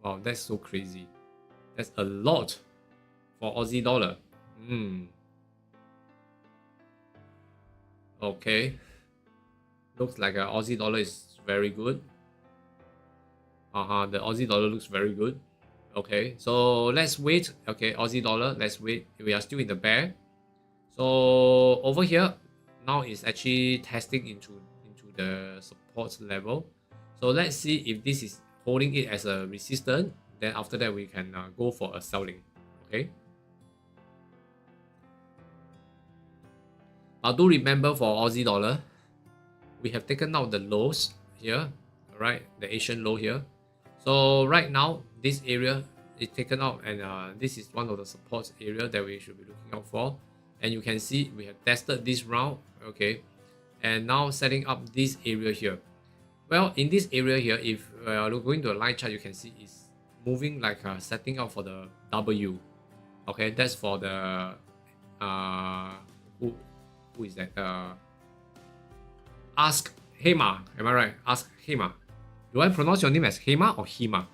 Wow, that's so crazy. That's a lot for Aussie dollar. Okay. Looks like Aussie dollar is very good. The Aussie dollar looks very good. Okay, so let's wait. Okay, Aussie dollar, let's wait. We are still in the bear. So over here, now it's actually testing into the support level. So let's see if this is holding it as a resistance. Then after that, we can go for a selling. Okay. But do remember for Aussie dollar, we have taken out the lows here, right? The Asian low here. So right now, this area is taken out, and this is one of the support area that we should be looking out for. And you can see we have tested this round, okay, and now setting up this area here. Well, in this area here, if you're going to a line chart, you can see it's moving like setting up for the W. Okay, that's for the who is that? Ask Hema. Am I right? Ask Hema. Do I pronounce your name as Hema or Hema?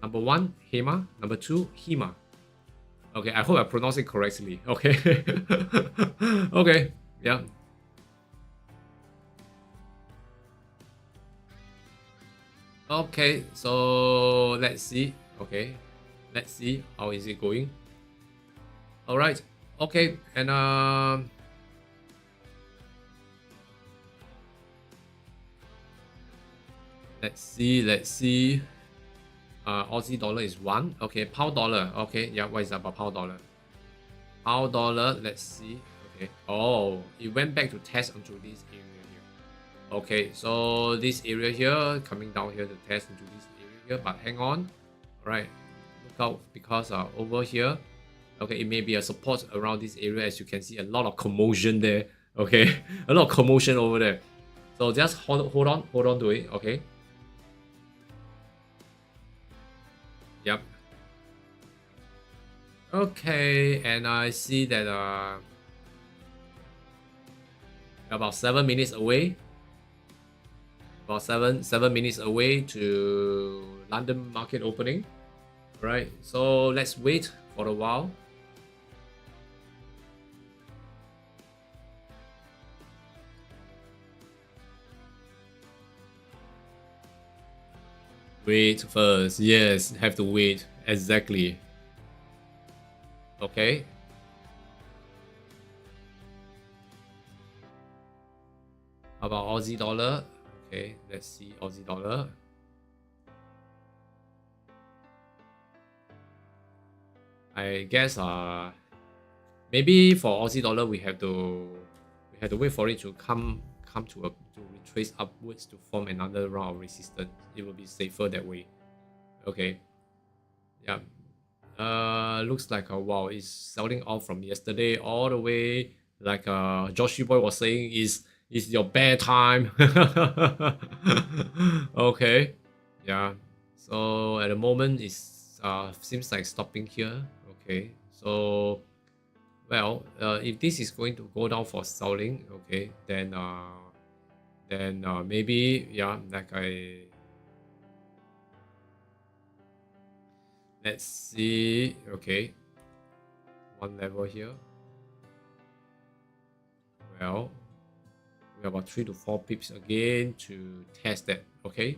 Number 1, Hema. Number 2, Hema. Okay, I hope I pronounced it correctly. Okay. Okay, yeah. Okay, so let's see. Okay, let's see how is it going. All right. Okay, and Let's see. Aussie dollar is 1. Okay, pound dollar. Okay, yeah, what is about pound dollar? Pound dollar, let's see. Okay. Oh, it went back to test onto this area here. Okay, so this area here, coming down here to test into this area here, but hang on. Alright, look out because over here, okay, it may be a support around this area. As you can see, a lot of commotion there. Okay, a lot of commotion over there. So just hold on to it. Okay. Yep. Okay, and I see that about 7 minutes away. About seven minutes away to London market opening. Right. So let's wait for a while. Wait first. Yes, have to wait. Exactly. Okay. How about Aussie dollar? Okay, let's see Aussie dollar. I guess maybe for Aussie dollar we have to wait for it to come to retrace upwards to form another round of resistance. It will be safer that way. Okay. Yeah. Looks like wow, it's selling off from yesterday all the way. Like Joshy Boy was saying, is your bad time. Okay. Yeah. So at the moment it's seems like stopping here. Okay. So well, if this is going to go down for selling, okay, then maybe yeah, like let's see. Okay, one level here. Well, we have about 3 to 4 pips again to test that. Okay.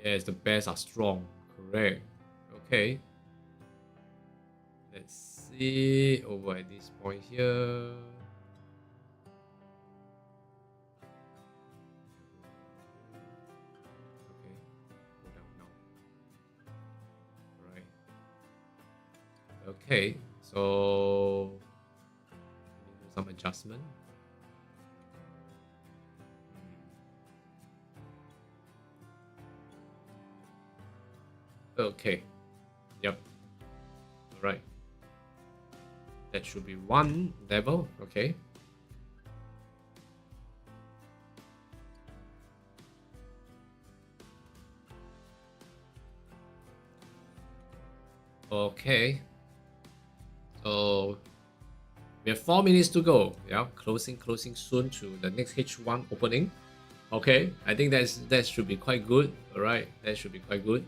Yes, the bears are strong. Correct. Okay. Let's see over at this point here. Okay, go down now. Alright. Okay, so do some adjustment. Okay. Yep. Alright. That should be one level. Okay. Okay. So we have 4 minutes to go. Yeah, closing soon to the next H1 opening. Okay, I think that should be quite good. All right, that should be quite good.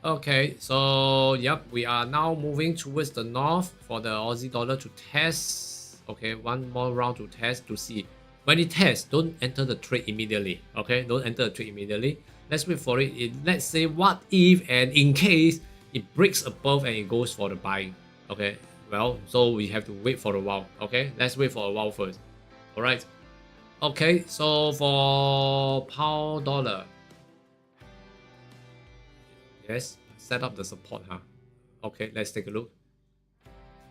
Okay, so yep, we are now moving towards the north for the Aussie dollar to test. Okay, one more round to test to see. When it tests, don't enter the trade immediately. Okay, don't enter the trade immediately. Let's wait for it. Let's say what if and in case it breaks above and it goes for the buying. Okay, well, so we have to wait for a while. Okay, let's wait for a while first. All right. Okay, so for pound dollar. Yes, set up the support, huh? Okay, let's take a look.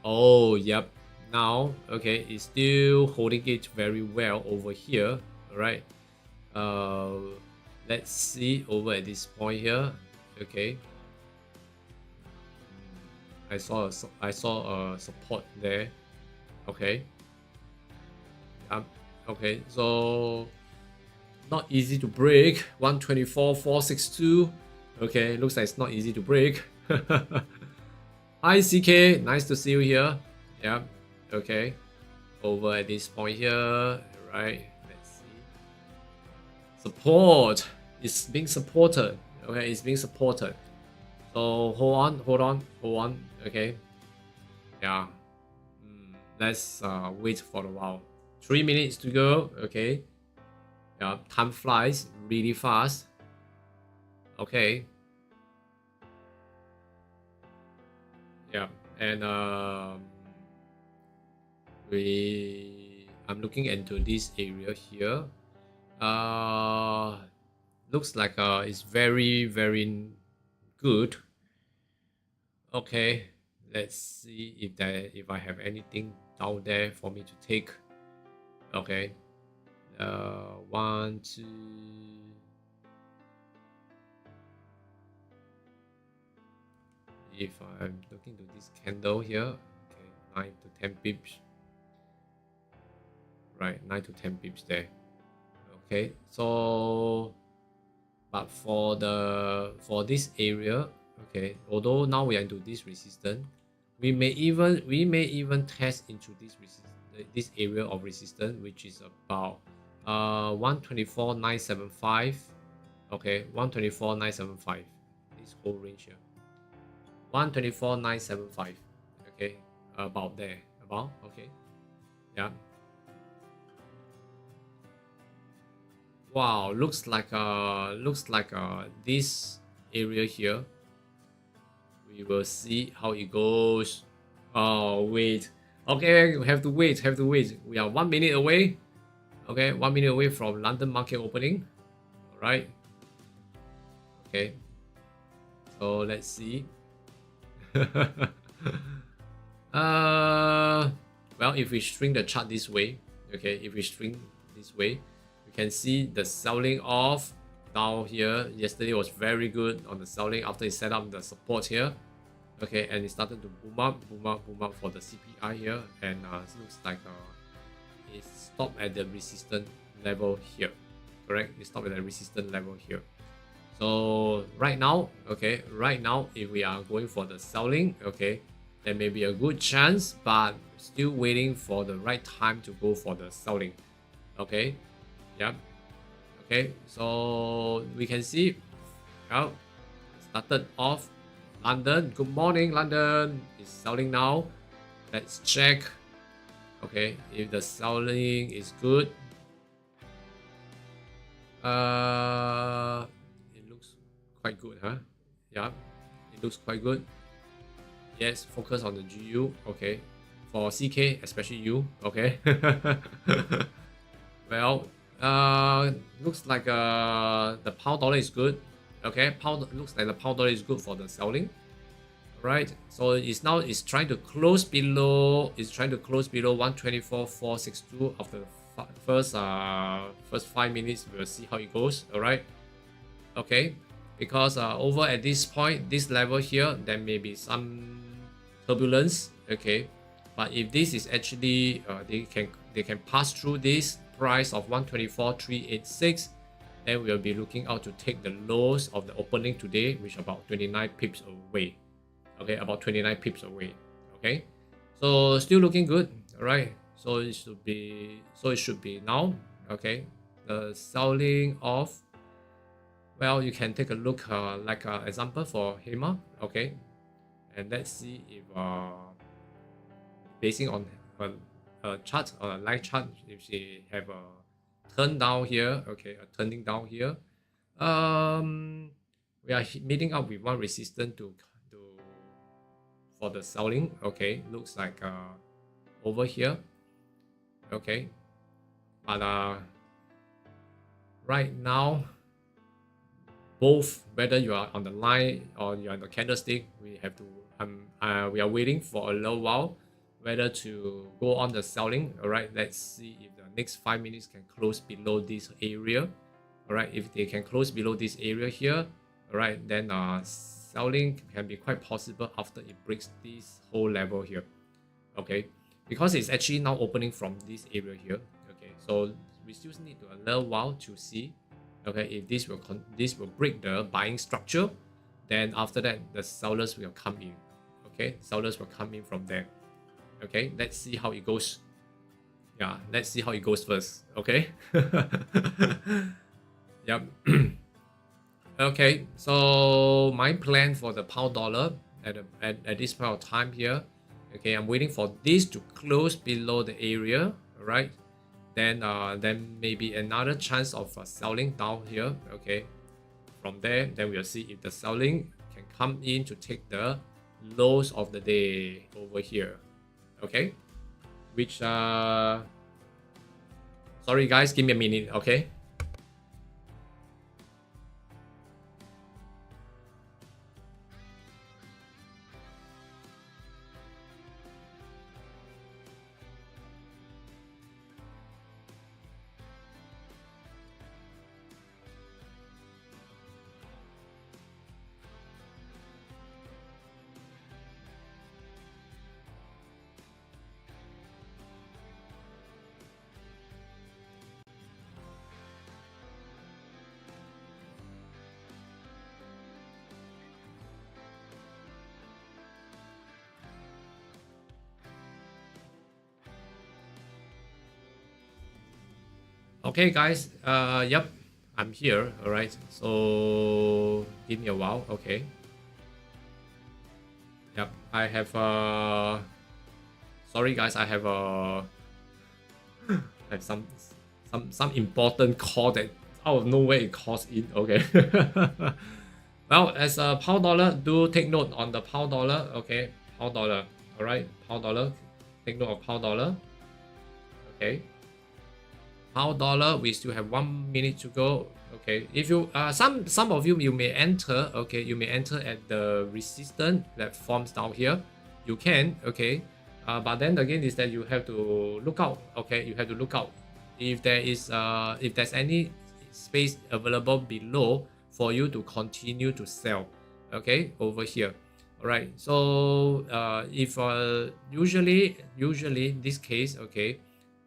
Oh, yep. Now, okay, it's still holding it very well over here. All right. Let's see over at this point here. Okay. I saw a support there. Okay. Okay, so not easy to break. 124,462. Okay, looks like it's not easy to break. Hi CK, nice to see you here. Yeah, okay. Over at this point here, right? Let's see. Support is being supported. Okay, it's being supported. So hold on. Okay. Yeah. Let's wait for a while. 3 minutes to go. Okay. Yeah, time flies really fast. Okay. Yeah, and I'm looking into this area here. Looks like it's very good. Okay, let's see if I have anything down there for me to take. Okay, one, two. If I'm looking to this candle here, okay, 9 to 10 pips. Right, 9 to 10 pips there. Okay, so but for this area, okay, although now we are into this resistance, we may even test into this area of resistance, which is about 124,975. Okay, 124,975. This whole range here. 124,975. Okay, about there. About, okay. Yeah. Wow, looks like this area here. We will see how it goes. Oh wait. Okay, we have to wait. We are 1 minute away. Okay, 1 minute away from London market opening. All right. Okay. So let's see. Well, if we string the chart this way, okay, if we string this way, we can see the selling off down here. Yesterday was very good on the selling after it set up the support here. Okay, and it started to boom up for the CPI here, and it looks like it stopped at the resistance level here. Correct? It stopped at the resistance level here. So right now, okay, if we are going for the selling, okay, there may be a good chance, but still waiting for the right time to go for the selling. Okay, yeah, okay, so we can see, well, started off London. Good morning, London. It's selling now. Let's check. Okay, if the selling is good. It looks quite good, huh? Yeah, it looks quite good. Yes, focus on the GU. Okay, for CK, especially you. Okay. Well, looks like the pound dollar is good. Okay, looks like the pound dollar is good for the selling. Right, so it's trying to close below. It's trying to close below 124,462 after the first 5 minutes. We'll see how it goes. All right. Okay, because over at this point, this level here, there may be some turbulence. Okay, but if this is actually they can pass through this price of 124,386, then we'll be looking out to take the lows of the opening today, which about 29 pips away. Okay, about 29 pips away. Okay, so still looking good. All right, so it should be now. Okay, the selling off. Well, you can take a look like an example for HEMA. Okay, and let's see if basing on a chart or a line chart, if she have a turn down here. Okay, a turning down here. We are meeting up with one resistance for the selling. Okay, looks like over here. Okay, but right now, both whether you are on the line or you are on the candlestick, we have to we are waiting for a little while whether to go on the selling. All right, let's see if the next 5 minutes can close below this area. All right, if they can close below this area here, all right, then selling can be quite possible after it breaks this whole level here. Okay, because it's actually now opening from this area here. Okay, so we still need a little while to see. Okay, if this will break the buying structure, then after that the sellers will come in. Okay, sellers will come in from there. Okay, let's see how it goes. Yeah, let's see how it goes first. Okay. Yep. Okay, so my plan for the pound dollar at this point of time here. Okay, I'm waiting for this to close below the area. All right, then maybe another chance of selling down here. Okay, from there, then we'll see if the selling can come in to take the lows of the day over here. Okay, which sorry guys, give me a minute. Okay. Okay, guys. Yep, I'm here. All right. So give me a while. Okay. Yep, I have sorry guys, I have have some important call that out of nowhere it calls in. Okay. Well, as a pound dollar, do take note on the pound dollar. Okay, pound dollar. All right, pound dollar. Take note of pound dollar. Okay, pound dollar. We still have 1 minute to go. Okay, if you some of you may enter. Okay, you may enter at the resistance that forms down here. You can. Okay, but then again is that you have to look out. Okay, you have to look out if there's any space available below for you to continue to sell. Okay, over here. All right. So if usually this case, okay,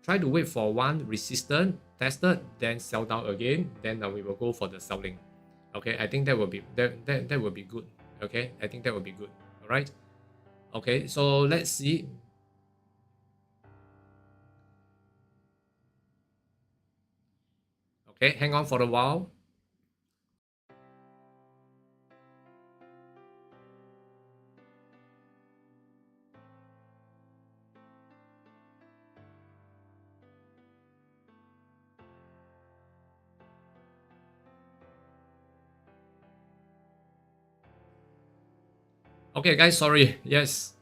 try to wait for one resistance tested, then sell down again. Then we will go for the selling. Okay, I think that will be that will be good. Okay, I think that will be good. All right. Okay, so let's see. Okay, hang on for a while. Okay, guys, sorry. Yes.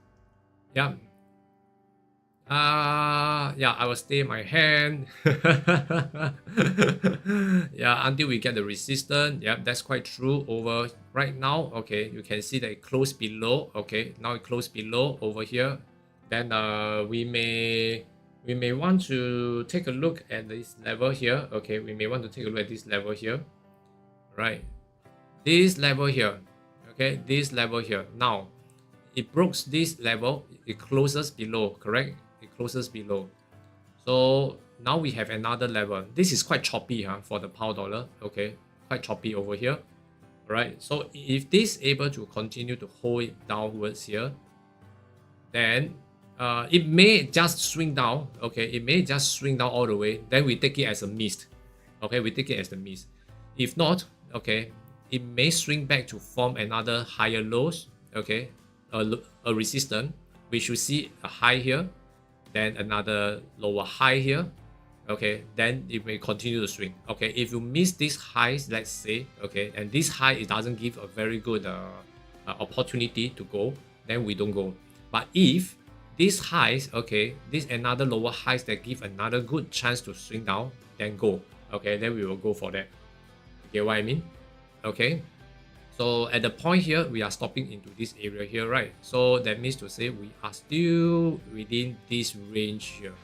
Yeah. Yeah, I will stay my hand. Yeah, until we get the resistance. Yeah, that's quite true over right now. Okay, you can see that it closed below. Okay, now it closed below over here. Then we may want to take a look at this level here. Okay, we may want to take a look at this level here. Right, this level here. Okay, this level here. Now it breaks this level, it closes below, correct? It closes below. So now we have another level. This is quite choppy for the pound dollar. Okay, quite choppy over here. All right, so if this able to continue to hold it downwards here, then it may just swing down. Okay, it may just swing down all the way. Then we take it as a mist. Okay, we take it as the mist. If not, okay, it may swing back to form another higher lows. Okay, a resistance. We should see a high here, then another lower high here. Okay, then it may continue to swing. Okay, if you miss these highs, let's say, okay, and this high it doesn't give a very good opportunity to go, then we don't go. But if these highs, okay, this another lower highs that give another good chance to swing down, then go. Okay, then we will go for that. You get what I mean? Okay. So at the point here, we are stopping into this area here, right? So that means to say we are still within this range here.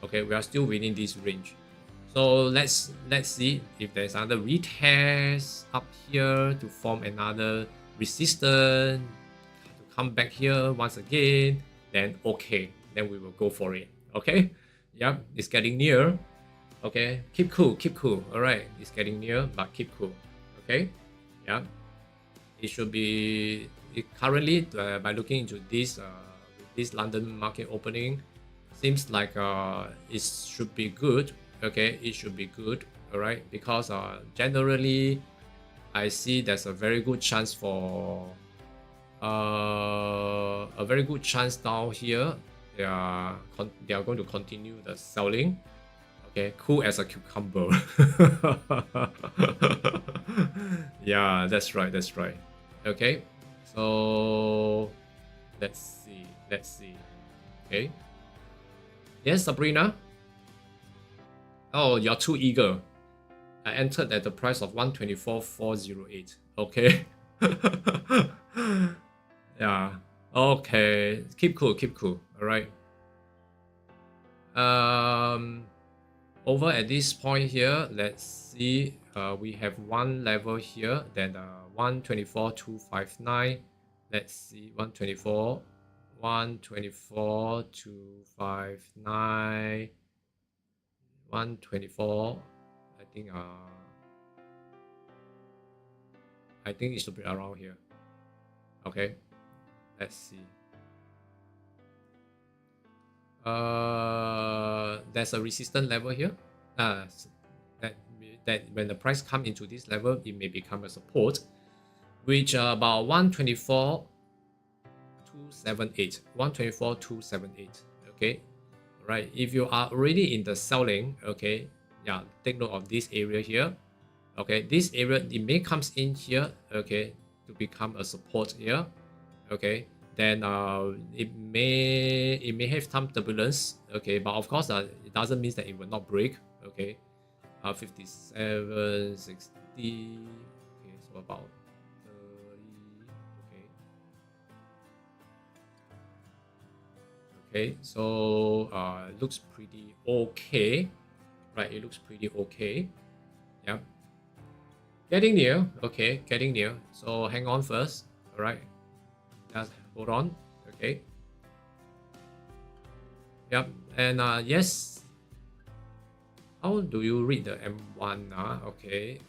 Okay, we are still within this range. So let's see if there's another retest up here to form another resistance to come back here once again. Then okay, then we will go for it. Okay, yep, it's getting near. Okay, keep cool, keep cool. All right, it's getting near, but keep cool. Okay, yeah. It should be currently by looking into this London market opening, seems like it should be good. Okay, it should be good. All right, because generally I see there's a very good chance for a very good chance down here. They are going to continue the selling. Okay, cool as a cucumber. Yeah, that's right. That's right. Okay, so let's see. Let's see. Okay. Yes, Sabrina. Oh, you're too eager. I entered at the price of 124,408. Okay. Yeah. Okay. Keep cool. Keep cool. All right. Over at this point here, let's see. We have one level here, then 124,259. Let's see, 124,259, 124. I think it should be around here. Okay, let's see. There's a resistance level here. that when the price come into this level, it may become a support, which about 124,278, 124,278. Okay, right. If you are already in the selling, okay, yeah, take note of this area here. Okay, this area, it may comes in here, okay, to become a support here. Okay, then it may have some turbulence. Okay, but of course it doesn't mean that it will not break. Okay, 57, 60. Okay, so about 30. Okay. Okay, so it looks pretty okay, right? It looks pretty okay. Yeah, getting near. Okay, getting near. So hang on first. All right, just hold on. Okay. Yep, and yes. How do you read the M1? Okay.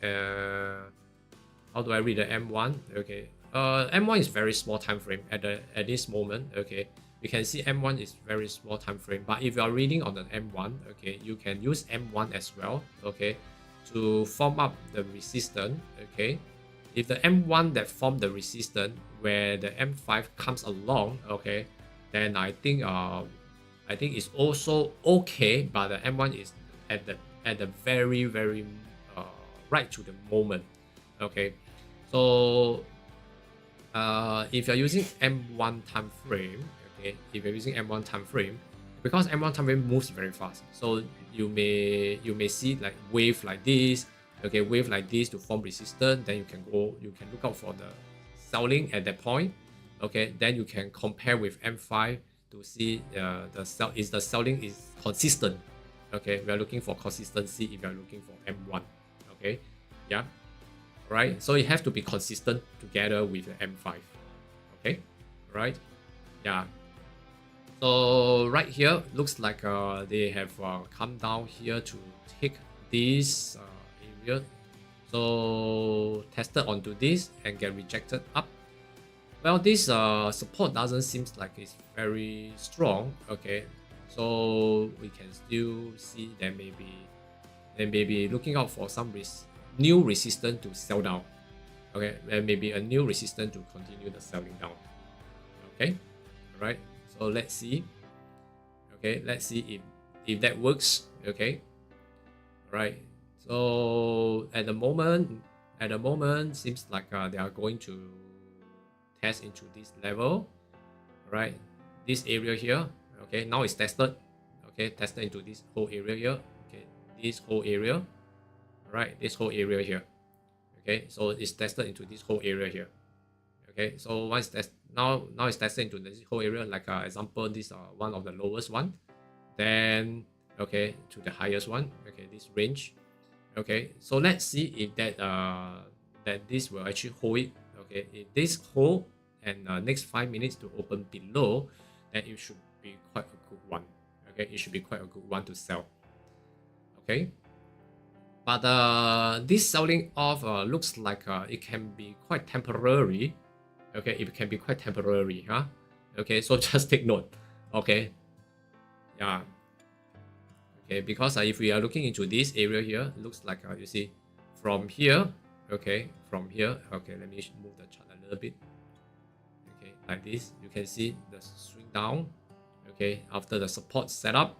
How do I read the M1? Okay. M1 is very small time frame at this moment. Okay. You can see M1 is very small time frame. But if you are reading on the M1, okay, you can use M1 as well. Okay, to form up the resistance. Okay. If the M1 that form the resistance where the M5 comes along, okay, then I think it's also okay, but the M1 is at the very right to the moment. Okay, so if you're using M1 time frame, okay, if you're using M1 time frame, because M1 time frame moves very fast, so you may see like wave like this. Okay, wave like this to form resistance, then you can look out for the selling at that point. Okay, then you can compare with M5 to see the selling is consistent. Okay, we are looking for consistency if you are looking for M1. Okay, yeah, right. So it have to be consistent together with the M5. Okay, right, yeah. So right here looks like they have come down here to take this area. So tested onto this and get rejected up. Well, this support doesn't seem like it's very strong. Okay, so we can still see that maybe looking out for some new resistance to sell down. Okay, there may be a new resistance to continue the selling down. Okay, all right. So let's see. Okay, let's see if that works. Okay, all right. So at the moment, seems like they are going to test into this level, right? This area here. Okay, now it's tested. Okay, tested into this whole area here. Okay, this whole area, right? This whole area here. Okay, so it's tested into this whole area here. Okay, so once now it's tested into this whole area. Like example, this one of the lowest one, then okay to the highest one. Okay, this range. Okay, so let's see if that this will actually hold it. Okay, if this hold and next 5 minutes to open below, then it should be quite a good one. Okay, it should be quite a good one to sell. Okay, but this selling off looks like it can be quite temporary. Okay, it can be quite temporary, huh? Okay, so just take note. Okay, yeah. Okay, because if we are looking into this area here, looks like you see from here. Okay, from here. Okay, let me move the chart a little bit. Okay, like this, you can see the swing down. Okay, after the support setup,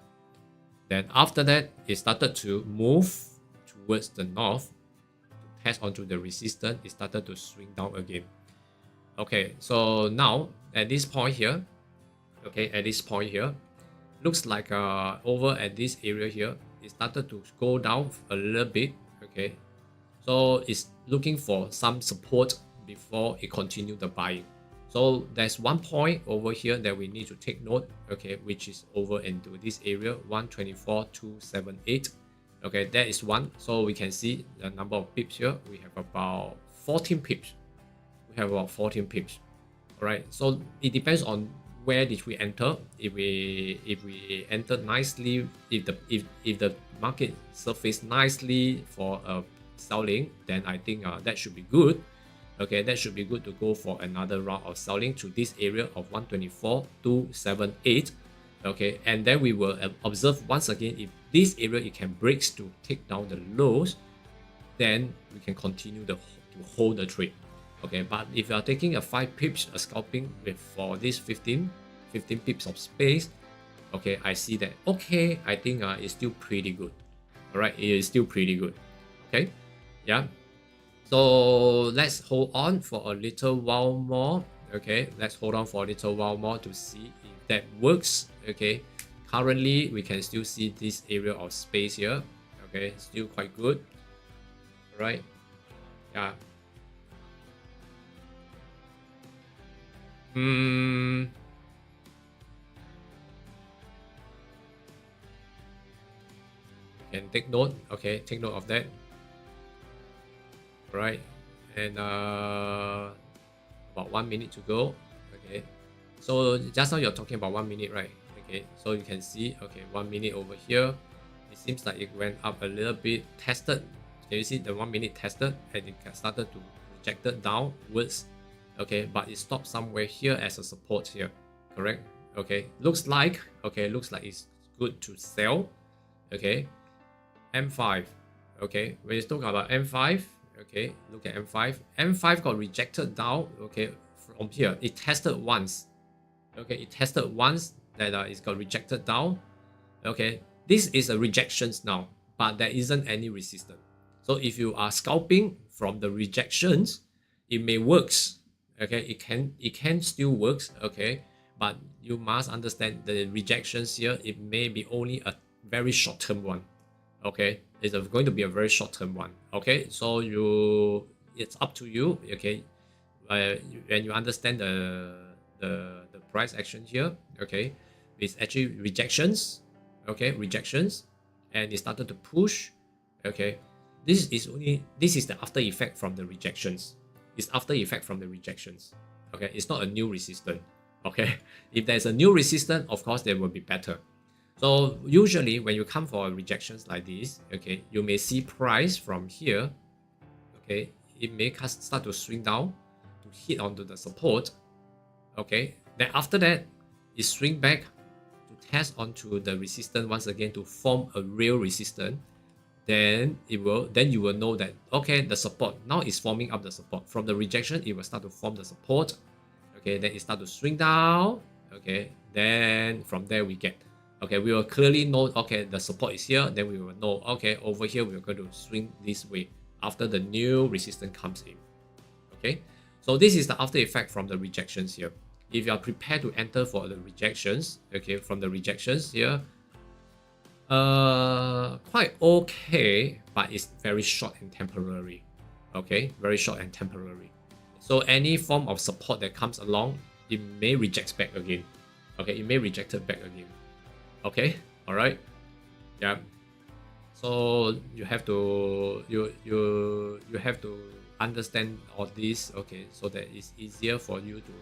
then after that, it started to move towards the north to test onto the resistance. It started to swing down again. Okay, so now at this point here, okay, at this point here, looks like over at this area here, it started to go down a little bit. Okay, so it's looking for some support before it continue the buying. So there's one point over here that we need to take note. Okay, which is over into this area 124,278. Okay, that is one. So we can see the number of pips here. We have about 14 pips. We have about 14 pips. All right, so it depends on where did we enter. If we entered nicely, if the market surfaced nicely for selling, then I think that should be good. Okay, that should be good to go for another round of selling to this area of 124,278. Okay, and then we will observe once again if this area it can breaks to take down the lows. then we can continue to hold the trade. Okay, but if you are taking a 5 pips scalping with for this 15 pips of space, okay, I see that, okay, I think it's still pretty good. All right, it is still pretty good. Okay, yeah. So let's hold on for a little while more. Okay, let's hold on for a little while more to see if that works. Okay, currently we can still see this area of space here. Okay, still quite good. All right, yeah. Can take note. Okay, take note of that. All right, and about 1 minute to go. Okay, so just now you're talking about 1 minute, right? Okay, so you can see, okay, 1 minute over here. It seems like it went up a little bit, tested. Can you see the 1 minute tested and it started to rejected downwards? Okay, but it stopped somewhere here as a support here, correct? Okay, looks like it's good to sell. Okay, M5. Okay, when you talk about M5, okay, look at M5. M5 got rejected down. Okay, from here it tested once. Okay, it tested once that it got rejected down. Okay, this is a rejections now, but there isn't any resistance. So if you are scalping from the rejections, it may works. Okay, it can still works. Okay, but you must understand the rejections here. It may be only a very short term one. Okay, it's going to be a very short term one. Okay, so it's up to you. Okay, when you understand the price action here, okay, it's actually rejections. Okay, rejections, and it started to push. Okay, this is the after effect from the rejections. It's after effect from the rejections. Okay, it's not a new resistance. Okay, if there's a new resistance, of course there will be better. So usually when you come for rejections like this, okay, you may see price from here. Okay, it may start to swing down to hit onto the support. Okay, then after that, it swing back to test onto the resistance once again to form a real resistance. Then you will know that, okay, the support now is forming up the support. From the rejection, it will start to form the support. Okay, then it start to swing down. Okay, then from there we get, okay, we will clearly know, okay, the support is here. Then we will know, okay, over here we're going to swing this way after the new resistance comes in. Okay, so this is the after effect from the rejections here. If you are prepared to enter for the rejections, okay, from the rejections here, quite okay, but it's very short and temporary. Okay, very short and temporary. So any form of support that comes along, it may reject back again. Okay, it may reject it back again. Okay, all right, yeah. So you have to you have to understand all this. Okay, so that it's easier for you to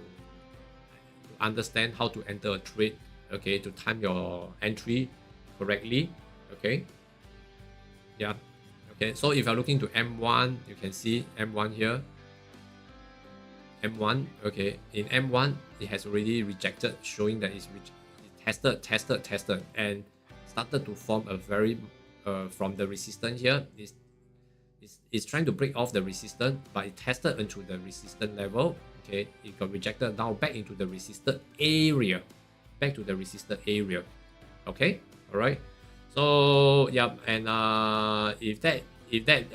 understand how to enter a trade. Okay, to time your entry correctly. Okay, yeah. Okay, so if you're looking to M1, you can see M1 here. M1, okay, in M1 it has already rejected, showing that it tested and started to form a very from the resistance here. It's trying to break off the resistance, but it tested into the resistance level. Okay, it got rejected now back into the resisted area, okay, all right. So yeah, and if that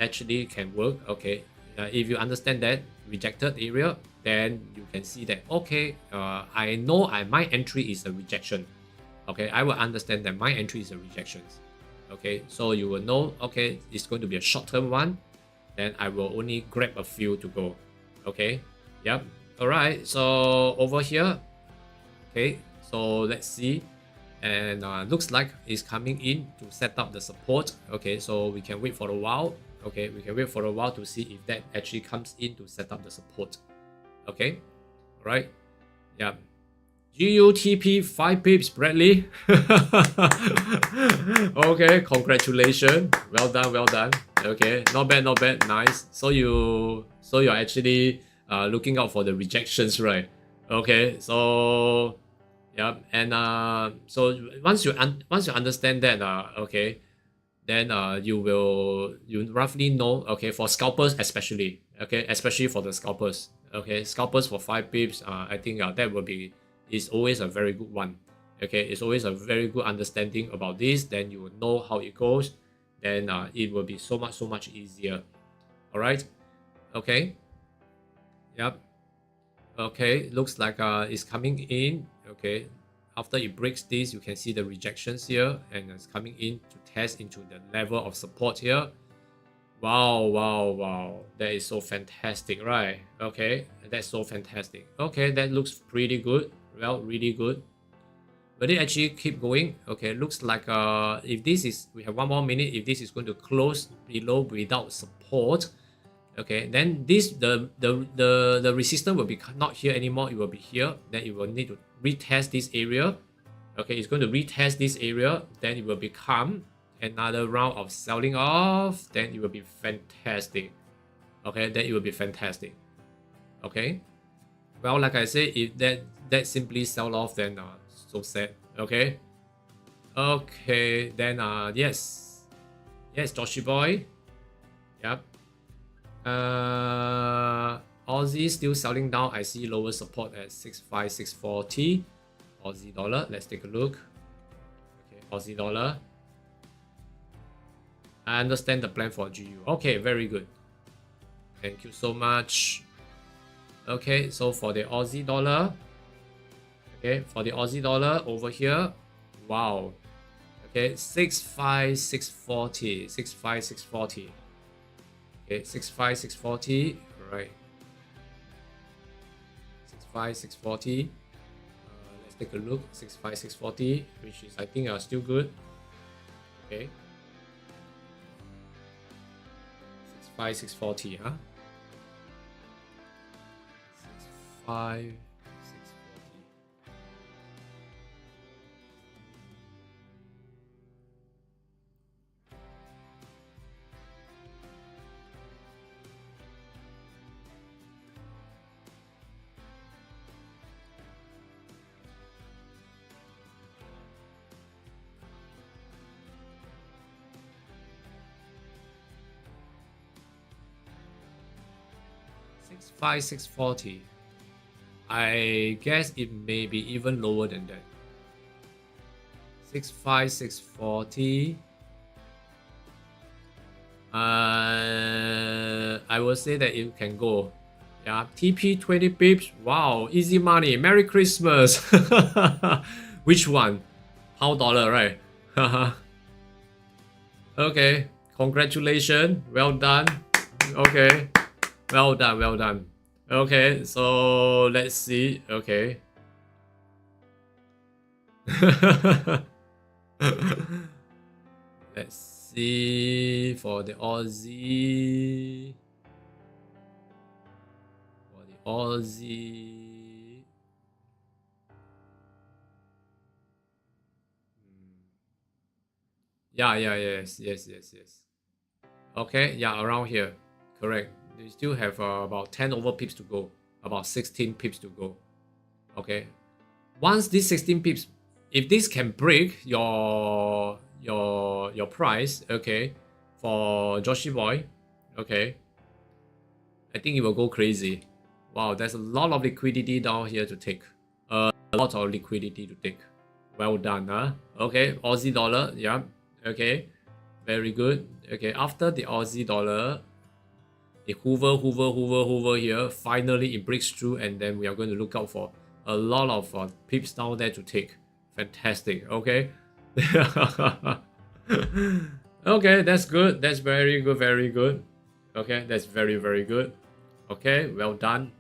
actually can work, okay, if you understand that rejected area, then you can see that, okay, I know my entry is a rejection. Okay, I will understand that my entry is a rejection. Okay, so you will know, okay, it's going to be a short-term one. Then I will only grab a few to go. Okay, yep. All right, so over here, okay, so let's see. And looks like it's coming in to set up the support. Okay, so we can wait for a while. Okay, we can wait for a while to see if that actually comes in to set up the support. Okay, all right, yeah. GUTP 5 pips, Bradley. Okay, congratulations. Well done. Okay, not bad, nice. So you're actually looking out for the rejections, right? Okay, so yeah, and so once you understand that, okay, then you roughly know, okay, for scalpers especially, okay, especially for the scalpers, okay, scalpers for 5 pips, I think that is always a very good one, okay, it's always a very good understanding about this, then you will know how it goes, then it will be so much easier. All right, okay, yep, okay, looks like it's coming in, okay. After it breaks this, you can see the rejections here, and it's coming in to test into the level of support here. Wow, that is so fantastic, right? Okay, that's so fantastic. Okay, that looks pretty good. Well, really good. But it actually keep going. Okay, looks like if this is, we have 1 more minute, if this is going to close below without support, okay, then this the resistance will be not here anymore, it will be here, then it will need to retest this area. Okay, it's going to retest this area, then it will become another round of selling off, then it will be fantastic. Okay, then it will be fantastic. Okay, well, like I said, if that simply sell off, then so sad. Okay, okay, then yes, Joshy boy, yep. Aussie still selling down. I see lower support at 65640 Aussie dollar. Let's take a look. Okay, Aussie dollar. I understand the plan for GU. Okay, very good. Thank you so much. Okay, so for the Aussie dollar, okay, for the Aussie dollar over here, wow. Okay, 65640, 65640. Okay, 65640, right. 65640. Let's take a look. 65640, which is, I think, still good. Okay. 65640, huh? 65640. 65640. I guess it may be even lower than that. 65640. I will say that it can go. Yeah, TP 20 pips. Wow, easy money. Merry Christmas. Which one? Pound dollar, right? Okay, congratulations. Well done. Okay, well done. Okay, so let's see. Okay. Let's see for the Aussie. For the Aussie. Yeah, yes. Okay, yeah, around here. Correct. You still have about 10 over pips to go. About 16 pips to go. Okay. Once this 16 pips, if this can break your price, okay, for Joshy boy, okay, I think it will go crazy. Wow, there's a lot of liquidity down here to take. A lot of liquidity to take. Well done, huh? Okay, Aussie dollar, yeah, okay, very good. Okay, after the Aussie dollar, it hover here. Finally, it breaks through, and then we are going to look out for a lot of pips down there to take. Fantastic. Okay. Okay, that's good. That's very good. Okay, that's very good. Okay, well done.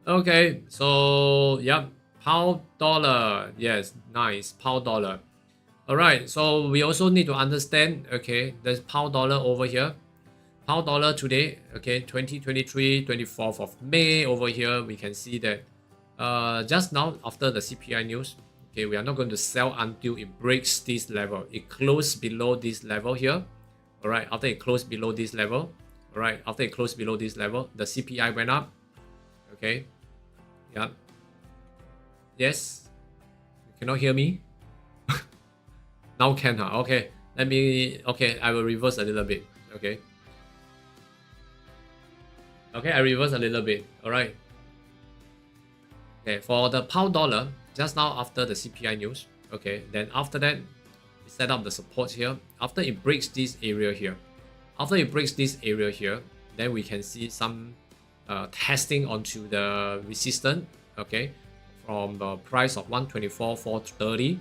Okay, so yep, pound dollar. Yes, nice, pound dollar. All right, so we also need to understand. Okay, there's pound dollar over here. Pound dollar today, okay, 2023, 24th of May over here, we can see that just now after the CPI news, okay, we are not going to sell until it breaks this level. It closed below this level here. All right, after it closed below this level, all right, after it closed below this level, the CPI went up. Okay, yeah. Yes, you cannot hear me? Now can, huh? Okay. Let me, okay, I will reverse a little bit. Okay. Okay, I reverse a little bit. All right. Okay, for the pound dollar, just now after the CPI news, okay, then after that, we set up the support here. After it breaks this area here, then we can see some testing onto the resistance, okay, from the price of 124,430.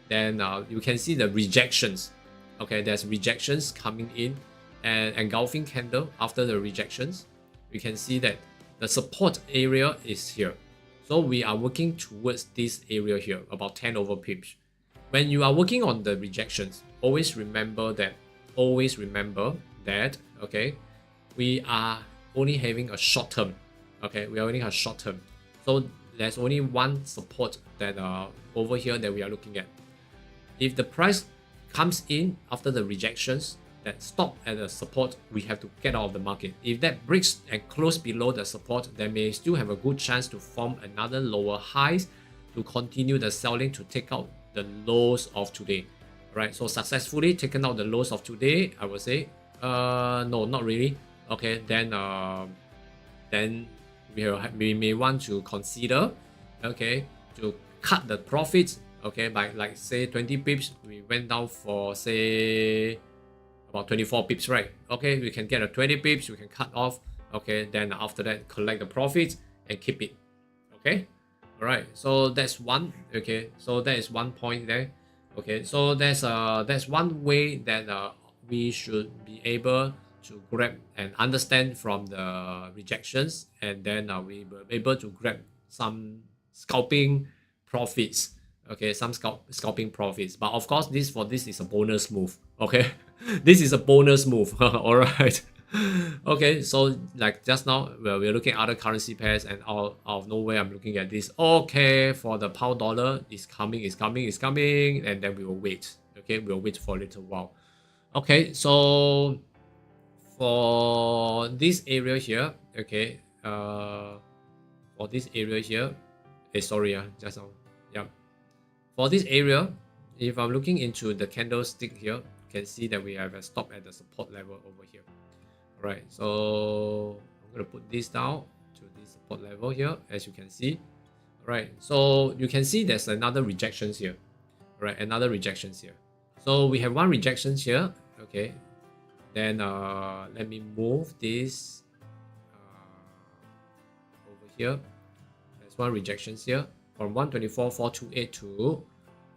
Then you can see the rejections. Okay, there's rejections coming in and engulfing candle after the rejections. We can see that the support area is here. So we are working towards this area here, about 10 over pips. When you are working on the rejections, always remember that, okay, we are only having a short term. Okay, we are only a short term. So there's only one support that over here that we are looking at. If the price comes in after the rejections that stop at the support, we have to get out of the market. If that breaks and close below the support, then may still have a good chance to form another lower highs to continue the selling to take out the lows of today. Right, so successfully taken out the lows of today, I would say. No, not really. Okay, then we may want to consider, okay, to cut the profits. Okay, by like say 20 pips, we went down for say about 24 pips, right? Okay, we can get a 20 pips, we can cut off. Okay, then after that, collect the profits and keep it. Okay, all right. So that's one. Okay, so that is one point there. Okay, so that's one way that we should be able to grab and understand from the rejections, and then we were able to grab some scalping profits. Okay, some scalping profits, but of course this is a bonus move. Okay, this is a bonus move. All right. Okay, so like just now we're looking at other currency pairs, and out of nowhere I'm looking at this. Okay, for the pound dollar, is coming, and then we will wait. Okay, we'll wait for a little while. Okay, so for this area here, okay, for this area here, sorry, just now, yeah. For this area, if I'm looking into the candlestick here, you can see that we have a stop at the support level over here. All right, so I'm going to put this down to this support level here, as you can see. All right, so you can see there's another rejections here. All right, another rejections here. So we have one rejection here. Okay, then let me move this over here. There's one rejections here from 124,428 to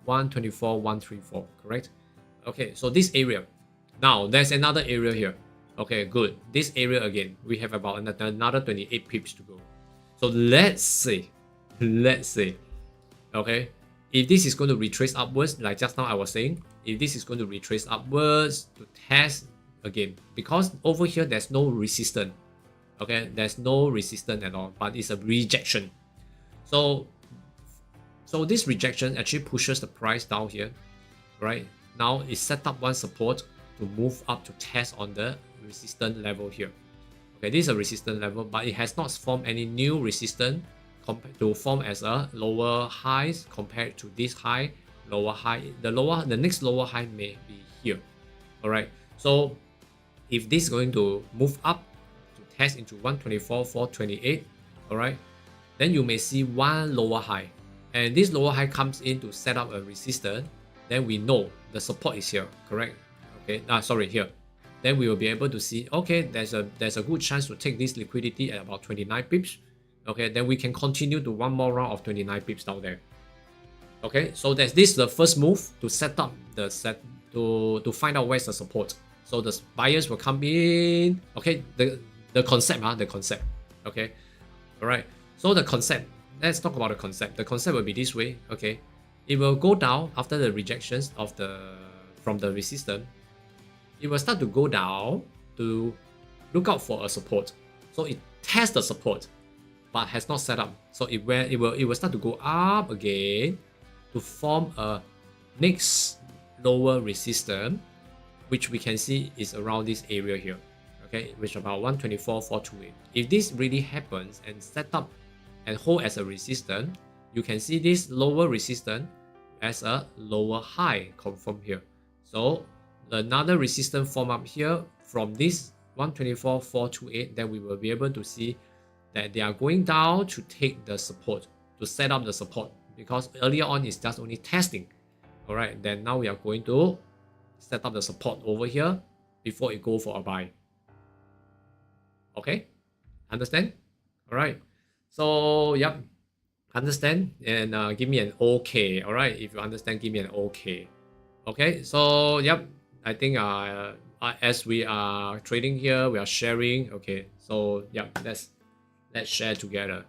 124,134, correct? Okay, so this area. Now there's another area here. Okay, good. This area again, we have about another 28 pips to go. So let's say, okay, if this is going to retrace upwards, like just now I was saying, if this is going to retrace upwards to test again, because over here there's no resistance. Okay, there's no resistance at all, but it's a rejection. So this rejection actually pushes the price down here, right? Now it set up one support to move up to test on the resistance level here. Okay, this is a resistance level, but it has not formed any new resistance to form as a lower highs compared to this high, lower high. The next lower high may be here. All right. So if this is going to move up to test into 124,428, all right, then you may see one lower high, and this lower high comes in to set up a resistance. Then we know the support is here, correct? Okay, sorry, here. Then we will be able to see, okay, there's a good chance to take this liquidity at about 29 pips. Okay, then we can continue to one more round of 29 pips down there. Okay, so this is the first move to set up the to find out where's the support. So the buyers will come in. Okay, the concept, the concept. Okay, all right. So the concept. Let's talk about the concept. The concept will be this way. Okay, it will go down after the rejections of from the resistance. It will start to go down to look out for a support. So it tests the support, but has not set up. So it will start to go up again to form a next lower resistance, which we can see is around this area here. Okay, which about 124,428. If this really happens and set up and hold as a resistance, you can see this lower resistance as a lower high confirmed here. So another resistance form up here from this 124,428, then we will be able to see that they are going down to take the support, to set up the support, because earlier on it's just only testing. All right, then now we are going to set up the support over here before it go for a buy. Okay, understand? All right, so yep, understand, and give me an okay. All right, if you understand, give me an okay. Okay, so yep, I think as we are trading here, we are sharing. Okay, so yep, let's share together.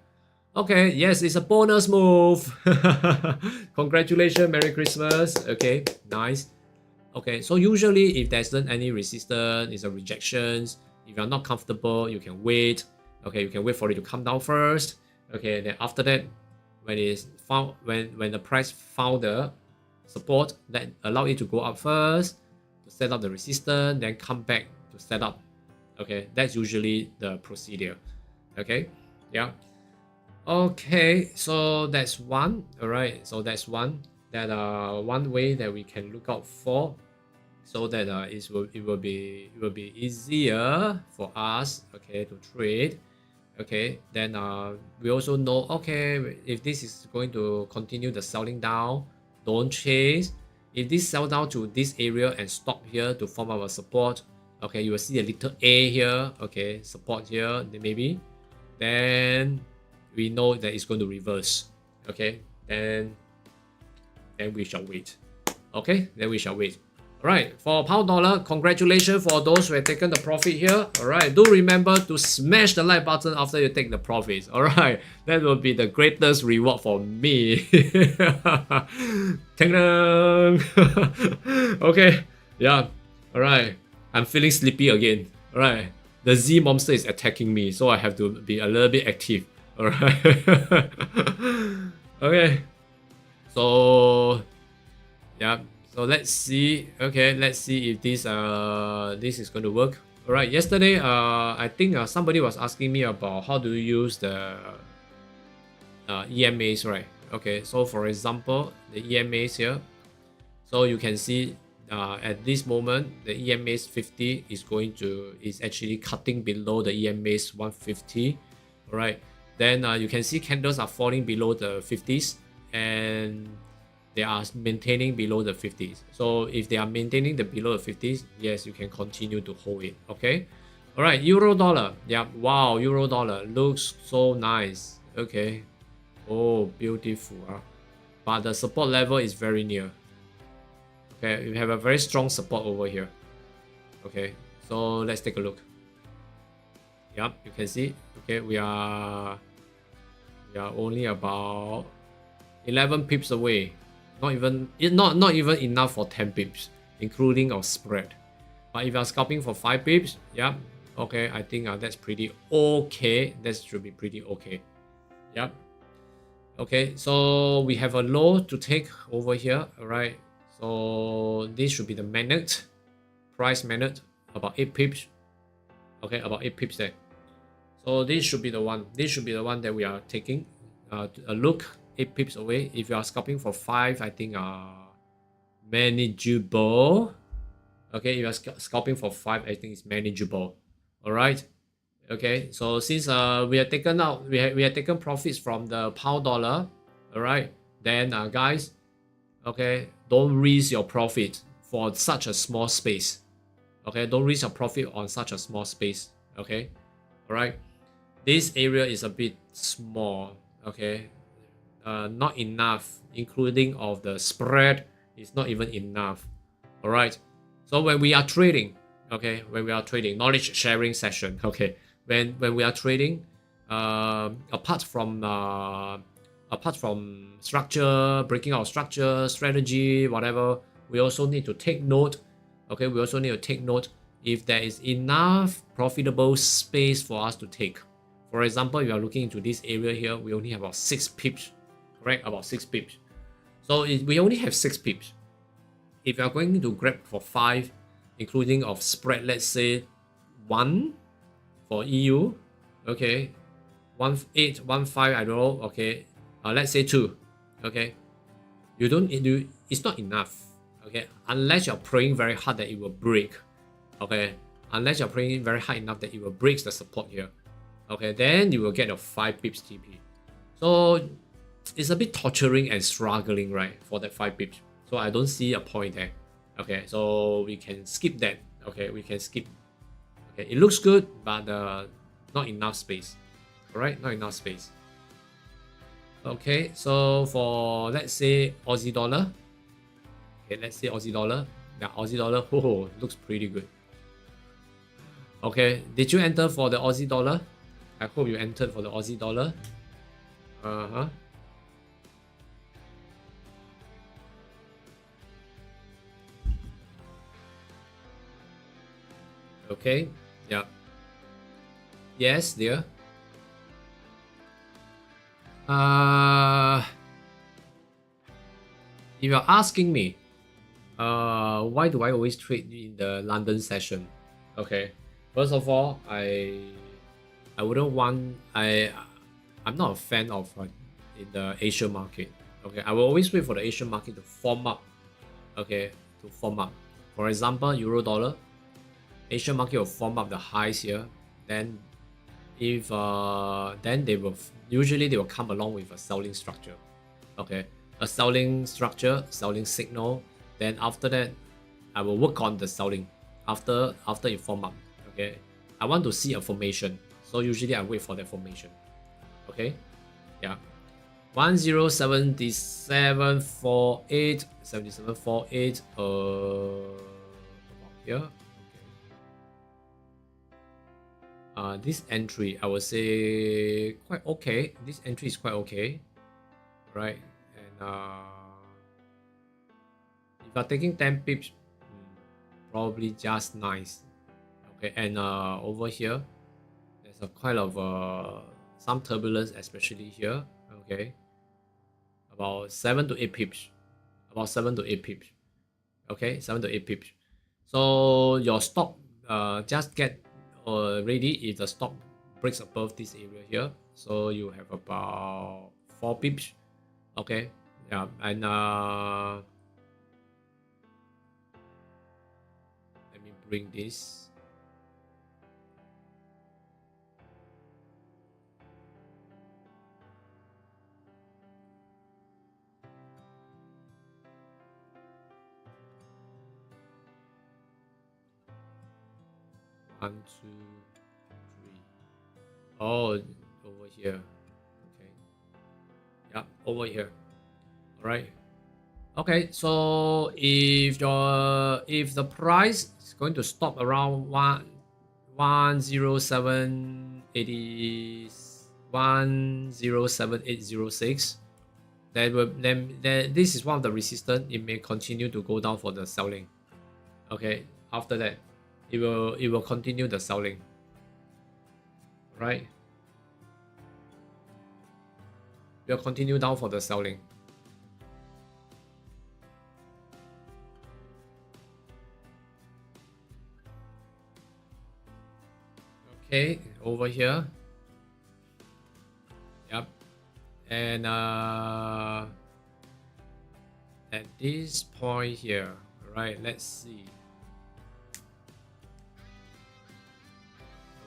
Okay, yes, it's a bonus move. Congratulations, Merry Christmas. Okay, nice. Okay, so usually if there's not any resistance, it's a rejections. If you're not comfortable, you can wait. Okay, you can wait for it to come down first. Okay, then after that, when it's found, when the price found the support, that allow it to go up first to set up the resistance, then come back to set up. Okay, that's usually the procedure. Okay, yeah. Okay, so that's one. All right, so that's one. That one way that we can look out for, so that it will be easier for us. Okay, to trade. Okay, then we also know, okay, if this is going to continue the selling down, don't chase. If this sell down to this area and stop here to form our support, okay, you will see a little A here. Okay, support here, maybe. Then we know that it's going to reverse. Okay, then we shall wait. Okay, then we shall wait. Alright, for pound dollar, congratulations for those who have taken the profit here. Alright, do remember to smash the like button after you take the profits. Alright, that will be the greatest reward for me. Okay, yeah. Alright, I'm feeling sleepy again. Alright, the Z monster is attacking me, so I have to be a little bit active. Alright. Okay, so yeah. So let's see. Okay, let's see if this is going to work. All right. Yesterday, I think somebody was asking me about how do you use the EMAs, right? Okay. So for example, the EMAs here. So you can see at this moment the EMAs 50 is actually cutting below the EMAs 150. All right. Then you can see candles are falling below the 50s and they are maintaining below the 50s. So if they are maintaining the below the 50s, yes, you can continue to hold it. Okay. All right. Euro dollar. Yeah. Wow. Euro dollar looks so nice. Okay. Oh, beautiful. But the support level is very near. Okay. We have a very strong support over here. Okay. So let's take a look. Yep. You can see. Okay. We are only about 11 pips away. Not even enough for 10 pips, including our spread. But if you are scalping for 5 pips, yeah, okay, I think that's pretty okay. That should be pretty okay. Yep. Okay, so we have a low to take over here. All right, so this should be the magnet, price magnet, about 8 pips. Okay, about 8 pips there. So this should be the one. This should be the one that we are taking a look. 8 pips away. If you are scalping for 5, I think manageable. Okay, if you are scalping for 5, I think it's manageable. All right. Okay, so since we have taken out, we have taken profits from the pound dollar. All right, then guys, okay, don't risk your profit for such a small space. Okay, don't risk your profit on such a small space. Okay, all right. This area is a bit small. Okay. Not enough, including of the spread, is not even enough. All right. So when we are trading, okay, when we are trading, knowledge sharing session, okay, when we are trading, apart from structure, breaking out structure, strategy, whatever, we also need to take note. Okay, we also need to take note if there is enough profitable space for us to take. For example, if you are looking into this area here, we only have about 6 pips. Correct, about 6 pips. So we only have 6 pips. If you are going to grab for 5, including of spread, let's say 1 for EU, okay, 1.8, 1.5, I don't know, okay, let's say 2, okay, it's not enough. Okay, unless you're praying very hard that it will break. Okay, unless you're praying very hard enough that it will break the support here. Okay, then you will get a 5 pips TP. So it's a bit torturing and struggling, right, for that 5 pips. So I don't see a point there. Okay, so we can skip that. Okay, we can skip. Okay, it looks good, but not enough space. Alright, not enough space. Okay, so for let's say Aussie dollar. Okay, let's say Aussie dollar. Yeah, Aussie dollar, oh, looks pretty good. Okay, did you enter for the Aussie dollar? I hope you entered for the Aussie dollar. Uh-huh. Okay, yeah. Yes, dear. If you're asking me, why do I always trade in the London session? Okay, first of all, I wouldn't want I'm not a fan of in the Asian market. Okay, I will always wait for the Asian market to form up. Okay, to form up. For example, Euro dollar, Asian market will form up the highs here. Then, if then they will usually they will come along with a selling structure. Okay, a selling structure, selling signal. Then after that, I will work on the selling after it form up. Okay, I want to see a formation, so usually I wait for that formation. Okay, yeah, 107748 7748 about here. Okay. This entry I would say quite okay. This entry is quite okay, right? And if you're taking 10 pips, probably just nice. Okay, and over here there's a quite of some turbulence, especially here. Okay, about 7 to 8 pips, about 7 to 8 pips. Okay, 7 to 8 pips. So your stop, just get ready if the stop breaks above this area here. So you have about 4 pips. Okay, yeah, and let me bring this. One, two, three. Oh, over here. Okay. Yeah, over here. All right. Okay, so if the price is going to stop around 107,806, then this is one of the resistance. It may continue to go down for the selling. Okay, after that, it will continue the selling. Right? It will continue down for the selling. Okay, over here. Yep. And at this point here, right, let's see.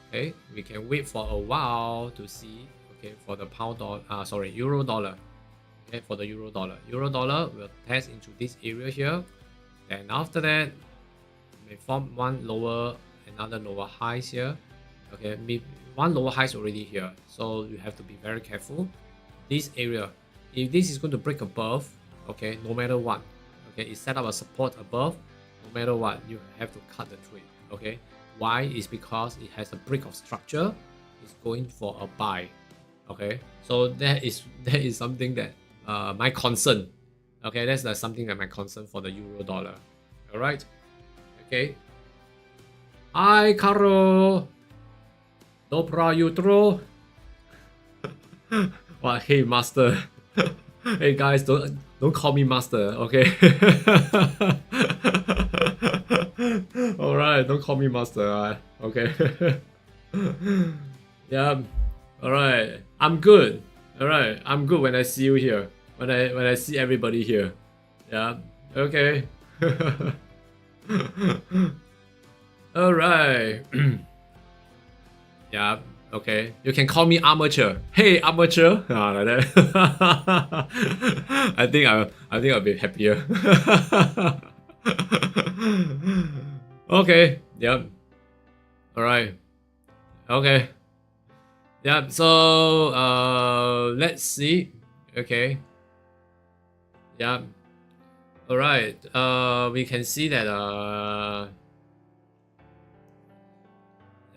Okay, we can wait for a while to see. Okay, for the euro dollar. Okay, for the euro dollar will test into this area here. Then after that, may form one lower, another lower highs here. Okay, one lower high is already here, so you have to be very careful. This area, if this is going to break above, okay, no matter what, okay, it set up a support above. No matter what, you have to cut the trade. Okay, why? Is because it has a break of structure. It's going for a buy. Okay, so that is something that my concern. Okay, that's something that my concern for the euro dollar. All right. Okay. Hi, Caro. Dobra jutro. Well, hey, master. Hey guys, don't call me master, okay? All right, don't call me master. Okay. Yeah. All right. I'm good. All right. I'm good when I see you here. When I see everybody here. Yeah. Okay. Alright. Yeah, okay. You can call me amateur. Hey, amateur. Like that. I think I'll be happier. Okay. Yep. Alright. Okay. Yep. So let's see. Okay. Yep. Alright. We can see that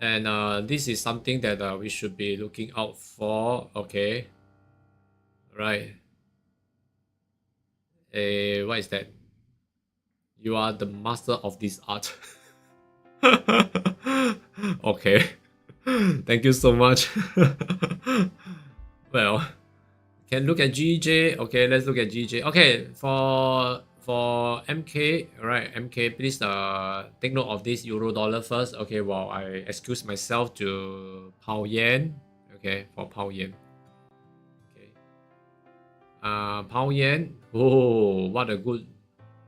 and this is something that we should be looking out for. Okay. Right. What is that? You are the master of this art. Okay. Thank you so much. Well, can look at GJ. Okay, let's look at GJ. Okay, for MK, right? MK, please take note of this euro dollar first. Okay, while I excuse myself to pound yen. Okay, for pound yen. Okay. Pound yen. Oh, what a good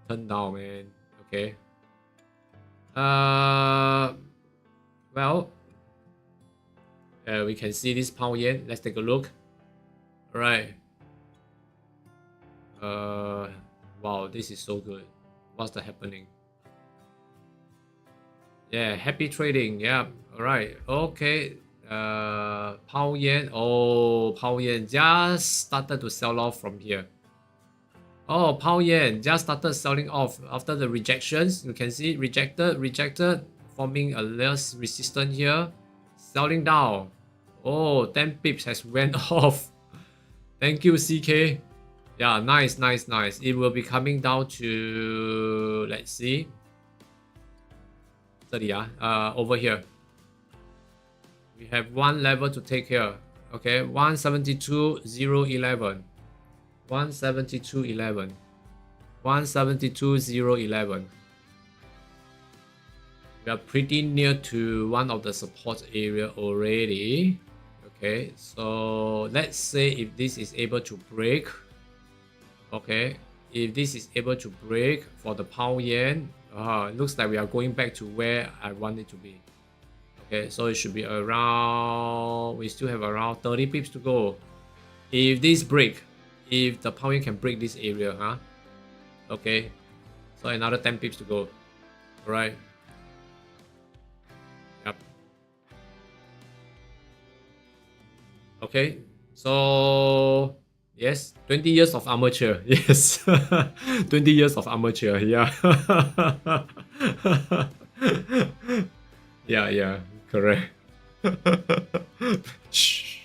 turn down, man. Okay. Well, we can see this pound yen. Let's take a look. All right. Wow, this is so good. What's happening? Yeah, happy trading. Yeah. All right. Okay. Pound yen. Oh, pound yen just started to sell off from here. Oh, pound yen just started selling off after the rejections. You can see rejected, forming a less resistance here, selling down. Oh, 10 pips has went off. Thank you, CK. Yeah, nice. It will be coming down to, let's see. Over here. We have one level to take here. Okay, 172.011. 172.11. 172.011. We are pretty near to one of the support area already. Okay, so let's say if this is able to break. Okay, if this is able to break for the pound yen, it looks like we are going back to where I want it to be. Okay, so it should be around, we still have around 30 pips to go. If this break, if the pound yen can break this area, okay, so another 10 pips to go. All right. Yep. Okay, so yes, 20 years of amateur. Yes, 20 years of amateur. Yeah. Yeah, correct. Shh.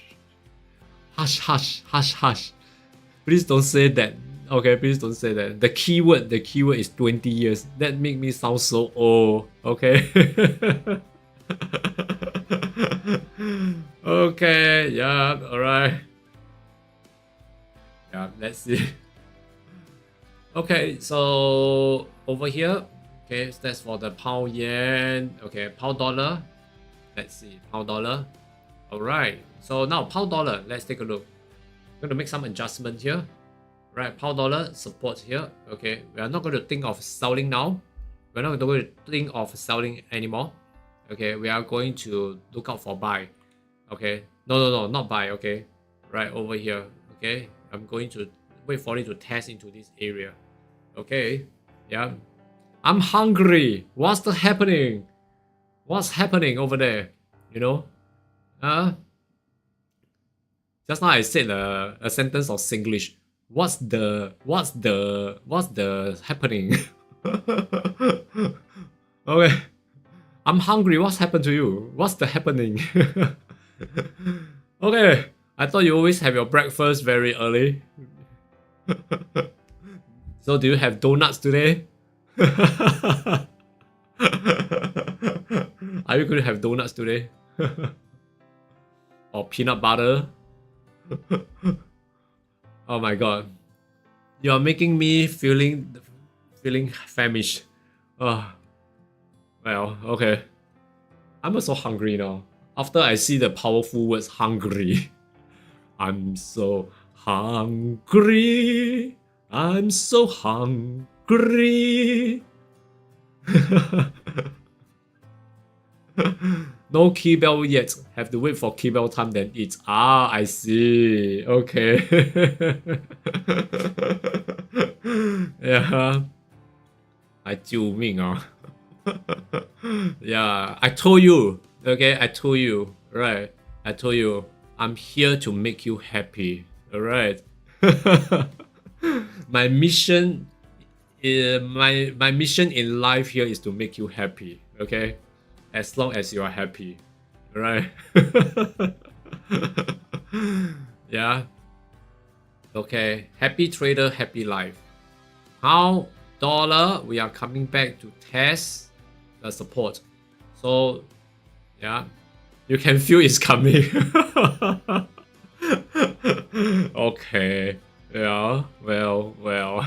Hush. Please don't say that. Okay, please don't say that. The keyword is 20 years. That make me sound so old. Okay. Okay, yeah, alright. Yeah, let's see. Okay, so over here, okay, so that's for the pound yen. Okay, pound dollar. Let's see, pound dollar. Alright, so now pound dollar, let's take a look. I'm going to make some adjustment here. Right, pound dollar support here. Okay, we are not going to think of selling now. We're not going to think of selling anymore. Okay, we are going to look out for buy. Okay, no, not buy. Okay, right over here. Okay, I'm going to wait for it to test into this area. Okay, yeah, I'm hungry. What's happening? What's happening over there? You know, just now I said a sentence of Singlish. What's the happening? Okay, I'm hungry. What's happened to you? What's the happening? Okay, I thought you always have your breakfast very early. So do you have donuts today? Are you going to have donuts today? Or peanut butter? Oh my god. You are making me feeling famished. Oh. Well, okay. I'm also hungry now. After I see the powerful words hungry. I'm so hungry. I'm so hungry. Agree. No key bell yet. Have to wait for key bell time then eat. Ah, I see. Okay. Yeah. 还救命啊 Yeah, I told you. Okay, I told you. Right. I told you. I'm here to make you happy. Alright. My mission my mission in life here is to make you happy. Okay? As long as you are happy. Right? Yeah. Okay. Happy trader, happy life. How dollar, we are coming back to test the support. So yeah, you can feel it's coming. Okay. Yeah. Well. Well.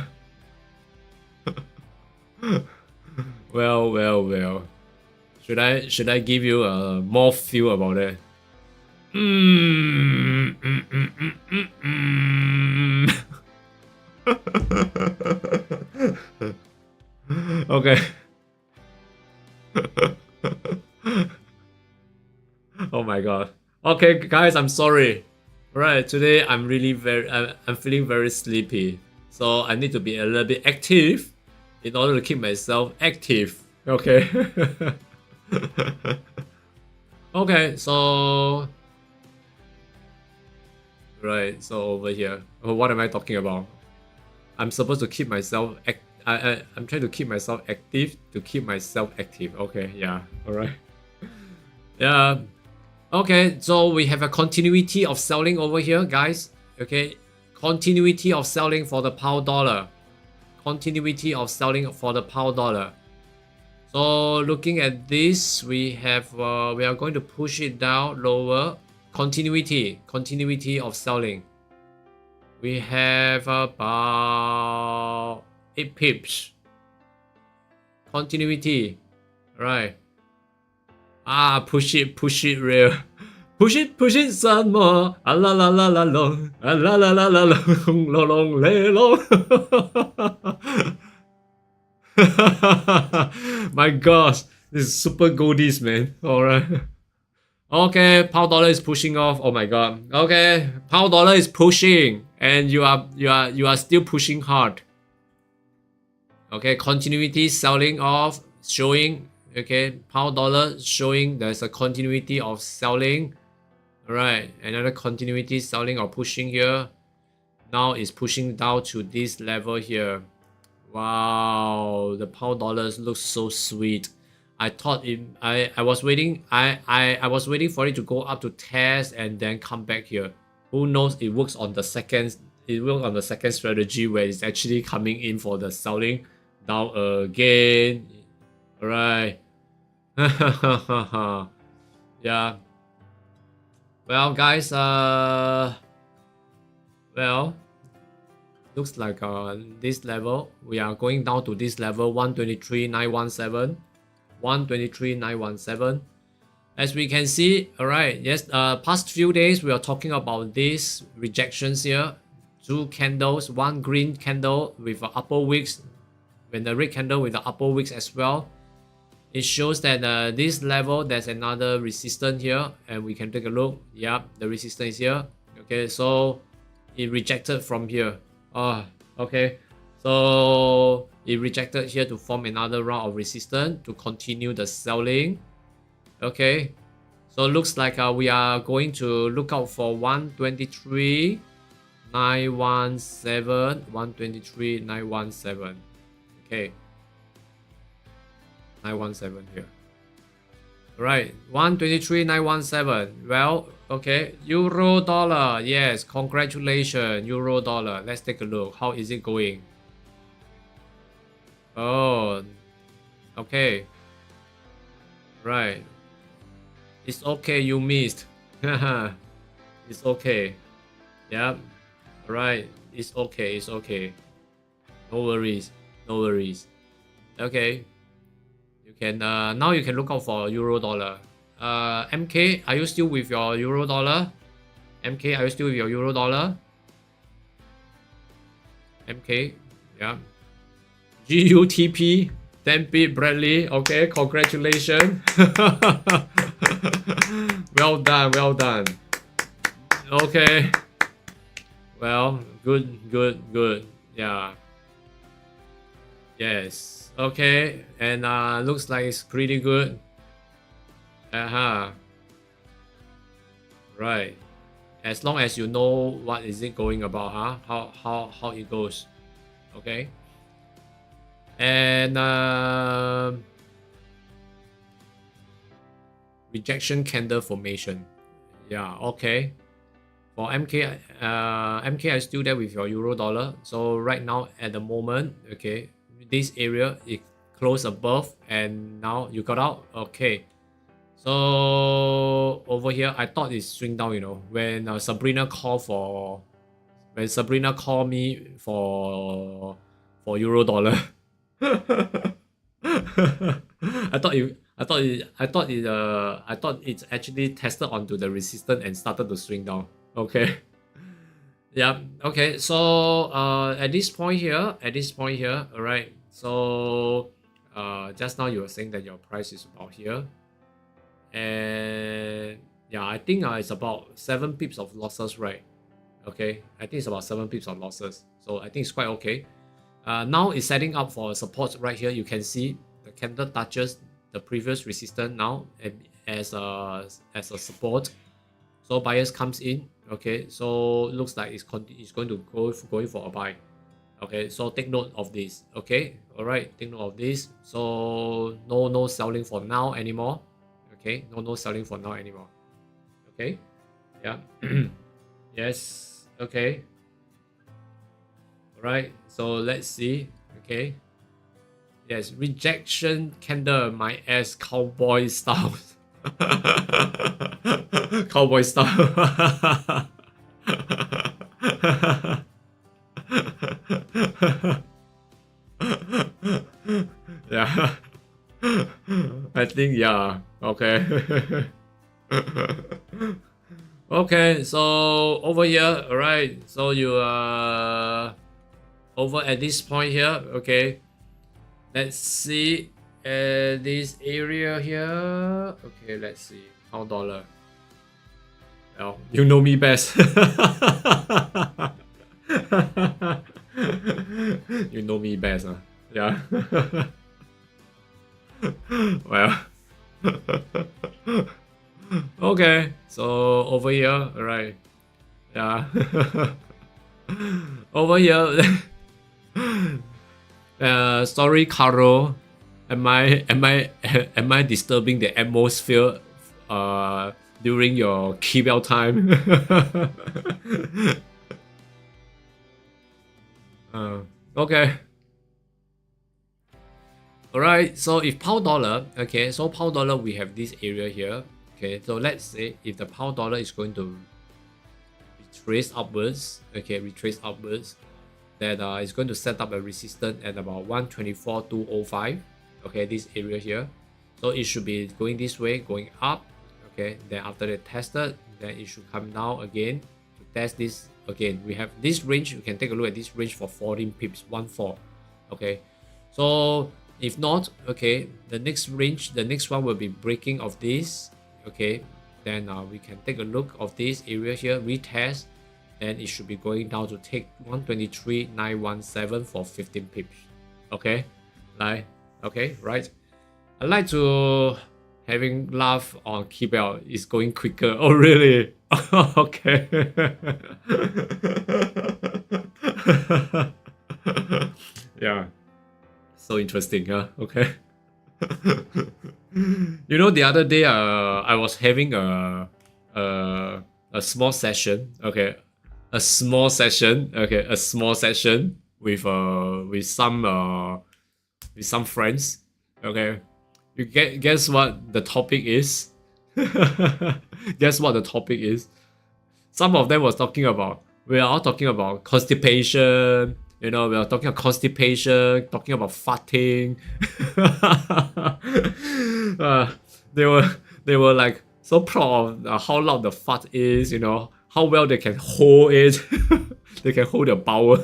Should I give you a more feel about it? Okay. Oh my god. Okay, guys, I'm sorry. Right, today I'm really I'm feeling very sleepy. So I need to be a little bit active in order to keep myself active. Okay. Okay, so right, so over here. Oh, what am I talking about? I'm supposed to keep myself I'm trying to keep myself active to keep myself active. Okay, yeah. Alright. Yeah. Okay, so we have a continuity of selling over here, guys. Okay, continuity of selling for the pound dollar. Continuity of selling for the pound dollar. So looking at this, we have we are going to push it down lower. Continuity of selling. We have about 8 pips. Continuity, right? Ah, push it real. Push it some more. Ah la la la la long. Ah la la la la long long long. My gosh, this is super goldies, man. Alright. Okay, pound dollar is pushing off. Oh my god. Okay, pound dollar is pushing, and you are still pushing hard. Okay, continuity selling off, showing. Okay, pound dollar showing there's a continuity of selling. Alright, another continuity selling or pushing here. Now it's pushing down to this level here. Wow, the pound dollars looks so sweet. I thought I was waiting I was waiting for it to go up to test and then come back here. Who knows, it works on the second strategy where it's actually coming in for the selling down again. Alright. Yeah. Well guys, well, looks like this level, we are going down to this level 123,917. 123,917. As we can see, alright, yes, past few days we are talking about these rejections here. 2 candles, 1 green candle with upper wicks, and the red candle with the upper wicks as well. It shows that this level, there's another resistance here, and we can take a look. Yeah, the resistance is here. Okay, so it rejected from here. Okay, so it rejected here to form another round of resistance to continue the selling. Okay, so looks like we are going to look out for 123,917. 123,917. Okay, 917 here. Right, 123,917. Well, okay, euro dollar. Yes, congratulations, euro dollar. Let's take a look. How is it going? Oh, okay. Right. It's okay, you missed. It's okay. Yeah. Right. It's okay. No worries. Okay. You can now you can look out for euro dollar. MK, are you still with your euro dollar? MK, are you still with your euro dollar? MK, yeah. GUTP, 10 bit Bradley. Okay, congratulations. Well done, well done. Okay. Well, good. Yeah. Yes. Okay. And looks like it's pretty good. Right. As long as you know what is it going about, huh? How it goes. Okay. And rejection candle formation. Yeah, okay. For MK, MK is still there with your euro dollar. So right now at the moment, okay, this area is close above and now you got out. Okay. So over here, I thought it's swing down, you know, when Sabrina called me for euro dollar. I thought it's actually tested onto the resistance and started to swing down. Okay. Yeah. Okay. So at this point here, all right. So just now you were saying that your price is about here, and yeah, I think it's about 7 pips of losses, right? Okay. I think it's about 7 pips of losses. So I think it's quite okay. Now it's setting up for support right here. You can see the candle touches the previous resistance now as a support. So buyers comes in. Okay, so looks like it's going to going for a buy. Okay, so take note of this. Okay, all right, take note of this. So no selling for now anymore. Okay, no selling for now anymore. Okay, yeah, yes. Okay. Right, so let's see. Okay, yes, rejection candle, my ass, cowboy style. Cowboy style. Yeah, I think, yeah. Okay. Okay, so over here, all right, so you over at this point here. Okay, let's see this area here. Okay, let's see pound dollar. Well, you know me best. You know me best, huh? Yeah. Well. Okay, so over here, all right. Yeah. Over here. Sorry, Carol. Am I disturbing the atmosphere during your key bell time? Okay. Alright, so if pound dollar, okay, so pound dollar we have this area here. Okay, so let's say if the pound dollar is going to retrace upwards, okay, that it's going to set up a resistance at about 124.205. Okay, this area here. So it should be going this way, going up. Okay, then after they tested, then it should come down again to test this again. We have this range. You can take a look at this range for 14 pips, 1-4. Okay, so if not, okay, the next range, the next one will be breaking of this. Okay, then we can take a look of this area here, retest. Then it should be going down to take 123.917 for 15 pips. Okay, like, okay, right. I like to having laugh on Kibel is going quicker. Oh really? Okay. Yeah. So interesting, huh? Okay. You know, the other day I was having a small session. Okay. A small session with some friends. Okay. You guess what the topic is? Guess what the topic is? Some of them was talking about, we are all talking about constipation. You know, we are talking about constipation, talking about farting. They were like so proud of how loud the fart is. You know, how well they can hold it. They can hold their power.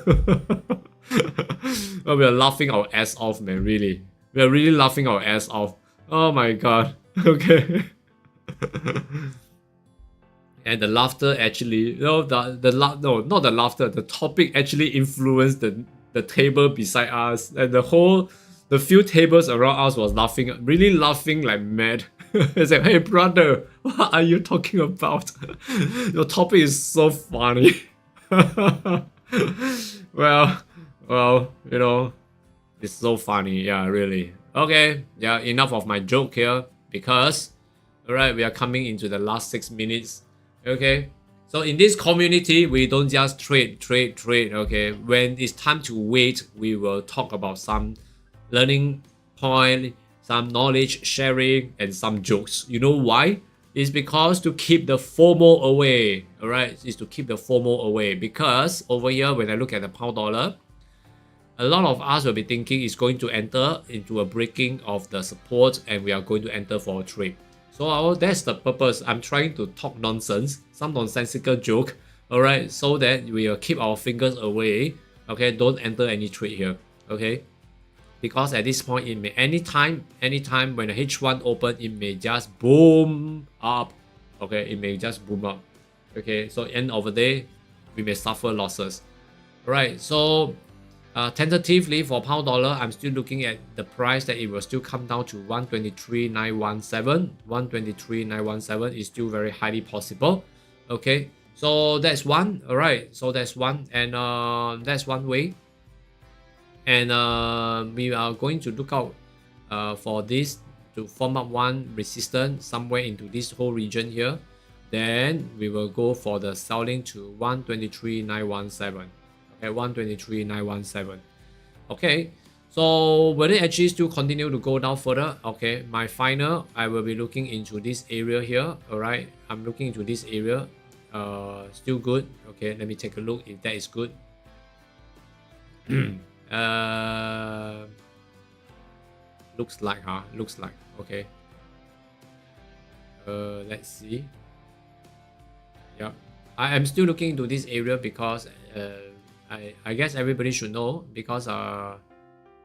Well, we are laughing our ass off, man. Really, we are really laughing our ass off. Oh my god. Okay. And the laughter actually, no, no, not the laughter. The topic actually influenced the table beside us, and the few tables around us was laughing, really laughing like mad. It's like, hey brother, what are you talking about? Your topic is so funny. well, you know, it's so funny. Yeah, really. Okay, yeah, enough of my joke here because, alright, we are coming into the last 6 minutes. Okay, so in this community, we don't just trade. Okay, when it's time to wait, we will talk about some learning point, some knowledge sharing, and some jokes. You know why? It's because to keep the FOMO away. Alright, it's to keep the FOMO away because over here, when I look at the pound dollar, a lot of us will be thinking it's going to enter into a breaking of the support and we are going to enter for a trade. So that's the purpose. I'm trying to talk nonsense, some nonsensical joke, alright, so that we will keep our fingers away, okay, don't enter any trade here, okay, because at this point, it may anytime when the H1 open, it may just boom up, okay, it may just boom up, okay, so end of the day, we may suffer losses, alright, so tentatively for pound dollar, I'm still looking at the price that it will still come down to 123.917. 123.917 is still very highly possible. Okay, so that's one. All right, so that's one, and that's one way. And we are going to look out for this to form up one resistance somewhere into this whole region here. Then we will go for the selling to 123.917. Okay, 123.917. Okay, so will it actually still continue to go down further? Okay, my final, I will be looking into this area here. All right, I'm looking into this area. Still good. Okay, let me take a look if that is good. Looks like, huh? Looks like. Okay. Let's see. Yep, I am still looking into this area because I guess everybody should know because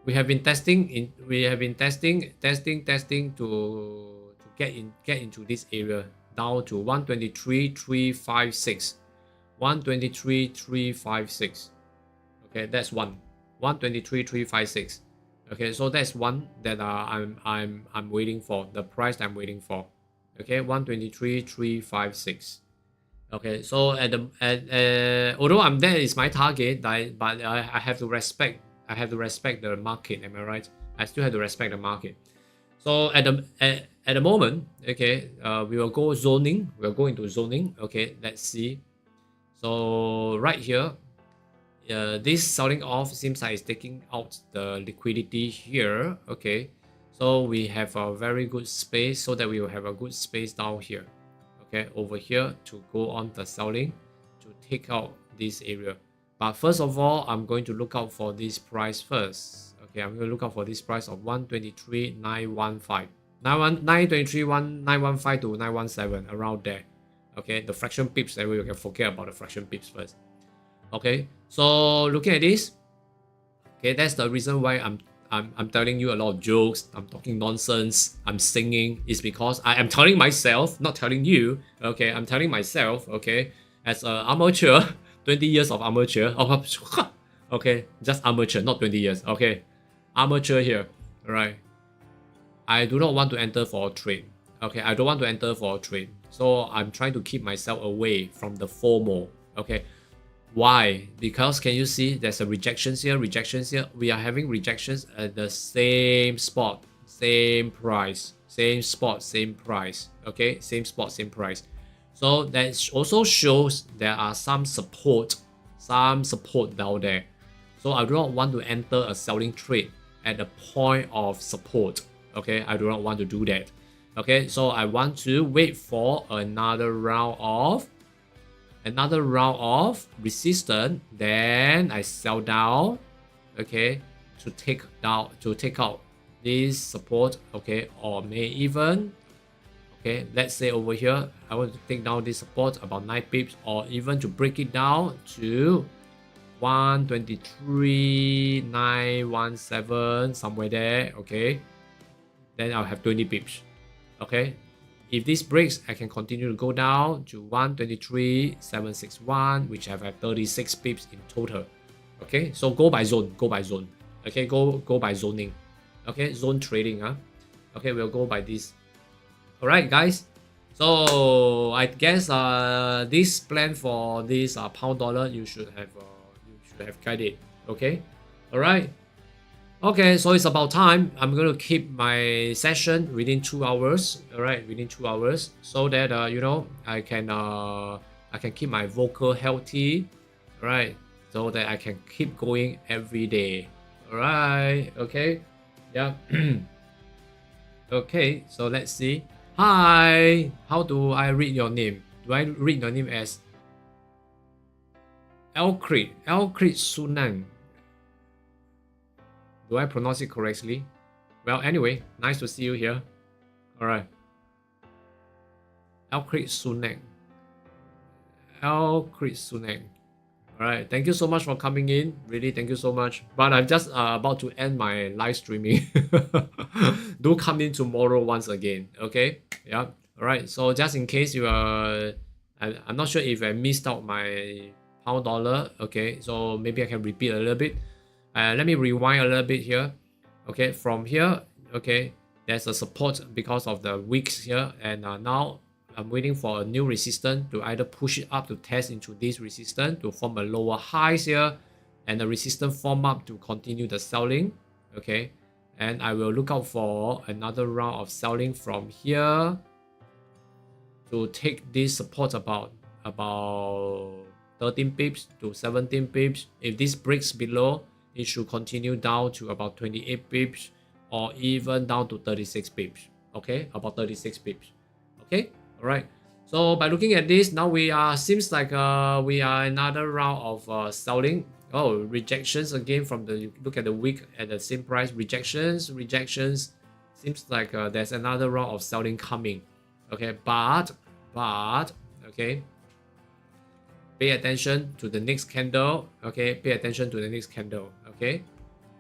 we have been testing to get into this area down to 123.356. 123.356. Okay, that's one. 123.356. Okay, so that's one that I'm waiting for, the price I'm waiting for. Okay, 123.356. Okay, so although that is my target, but I have to respect the market. Am I right? I still have to respect the market. So at the moment, okay, we will go zoning. We'll go into zoning. Okay, let's see. So right here, this selling off seems like it's taking out the liquidity here. Okay, so we have a very good space, so that we will have a good space down here. Okay, over here to go on the selling to take out this area. But first of all, I'm going to look out for this price first. Okay, I'm going to look out for this price of 123.915. 923.915 to 917, around there. Okay, the fraction pips, then we can forget about the fraction pips first. Okay, so looking at this, okay, that's the reason why I'm telling you a lot of jokes, I'm talking nonsense, I'm singing, is because I am telling myself, not telling you, okay, I'm telling myself, okay, as an amateur, 20 years of amateur, okay, just amateur, not 20 years, okay, amateur here, alright, I do not want to enter for a trade, okay, I don't want to enter for a trade, so I'm trying to keep myself away from the FOMO, okay. Why? Because can you see there's a rejections here, we are having rejections at the same spot, same price, same spot, same price, okay, same spot, same price. So that also shows there are some support down there. So I do not want to enter a selling trade at the point of support, okay, I do not want to do that, okay, so I want to wait for another round of resistance, then I sell down, okay, to take out this support, okay, or may even, okay, let's say over here I want to take down this support about 9 pips, or even to break it down to 123,917 somewhere there. Okay, then I'll have 20 pips. Okay, if this breaks, I can continue to go down to 123,761, which I have 36 pips in total. Okay, so go by zone, go by zone. Okay, go by zoning. Okay, zone trading. Okay, we'll go by this. All right, guys. So I guess this plan for this pound dollar you should have got it. Okay, all right. Okay, so it's about time. I'm gonna keep my session within 2 hours. All right, within 2 hours, so that you know, I can keep my vocal healthy. All right, so that I can keep going every day. All right. Okay. Yeah. Okay. So let's see. Hi. How do I read your name? Do I read your name as Elcrit Sunan? Do I pronounce it correctly? Well, anyway, nice to see you here. All right. Elcrit Sunan. Elcrit Sunan. All right. Thank you so much for coming in. Really, thank you so much. But I'm just about to end my live streaming. Do come in tomorrow once again. Okay. Yeah. All right. So just in case you are, I'm not sure if I missed out my pound dollar. Okay. So maybe I can repeat a little bit. Let me rewind a little bit here. Okay, from here, okay, there's a support because of the wicks here, and now I'm waiting for a new resistance to either push it up to test into this resistance to form a lower highs here, and the resistance form up to continue the selling. Okay, and I will look out for another round of selling from here to take this support about 13 pips to 17 pips. If this breaks below, it should continue down to about 28 pips or even down to 36 pips. Okay, about 36 pips. Okay, all right. So by looking at this, now we are, seems like we are another round of selling. Oh, rejections again from the, look at the wick at the same price. Rejections. Seems like there's another round of selling coming. Okay, but okay, pay attention to the next candle. Okay, pay attention to the next candle. Okay,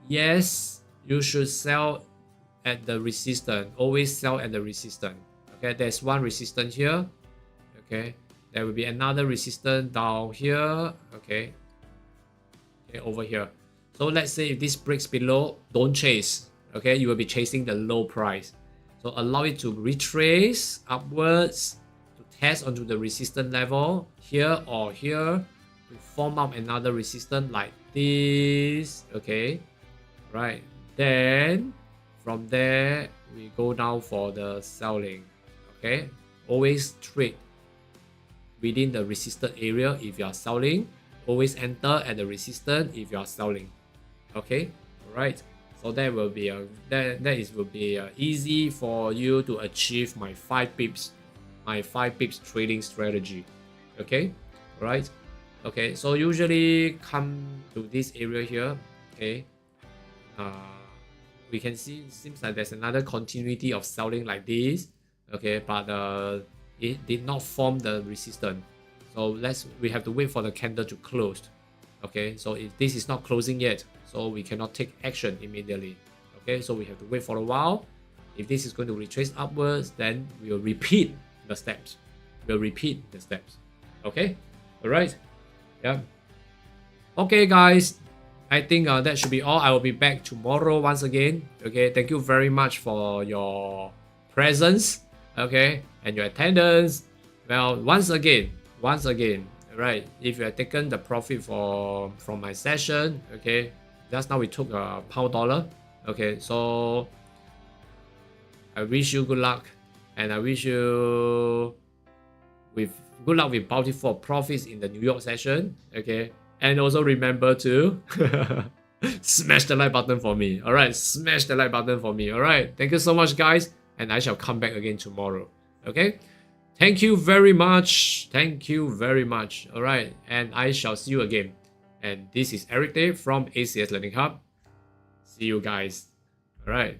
yes, you should sell at the resistance. Always sell at the resistance. Okay, there's one resistance here. Okay, there will be another resistance down here. Okay, over here. So let's say if this breaks below, don't chase. Okay, you will be chasing the low price. So allow it to retrace upwards to test onto the resistance level here or here to form up another resistance like this. Okay, right. Then from there we go down for the selling. Okay, always trade within the resistance area if you are selling. Always enter at the resistance if you are selling. Okay, all right. So that will be easy for you to achieve my 5 pips trading strategy. Okay, all right. Okay, so usually come to this area here. Okay, we can see, seems like there's another continuity of selling like this. Okay, but it did not form the resistance. So we have to wait for the candle to close. Okay, so if this is not closing yet, so we cannot take action immediately. Okay, so we have to wait for a while. If this is going to retrace upwards, then we'll repeat the steps. Okay, all right. Yeah. Okay, guys, I think that should be all. I will be back tomorrow once again. Okay, thank you very much for your presence. Okay, and your attendance. Well, once again, right, if you have taken the profit from my session, okay, just now we took a pound dollar. Okay, so I wish you good luck, and I wish you good luck with bountiful profits in the New York session. Okay, and also remember to smash the like button for me. All right, smash the like button for me. All right, thank you so much, guys, and I shall come back again tomorrow. Okay, thank you very much. All right, and I shall see you again. And this is Eric Day from ACS Learning Hub. See you guys. All right.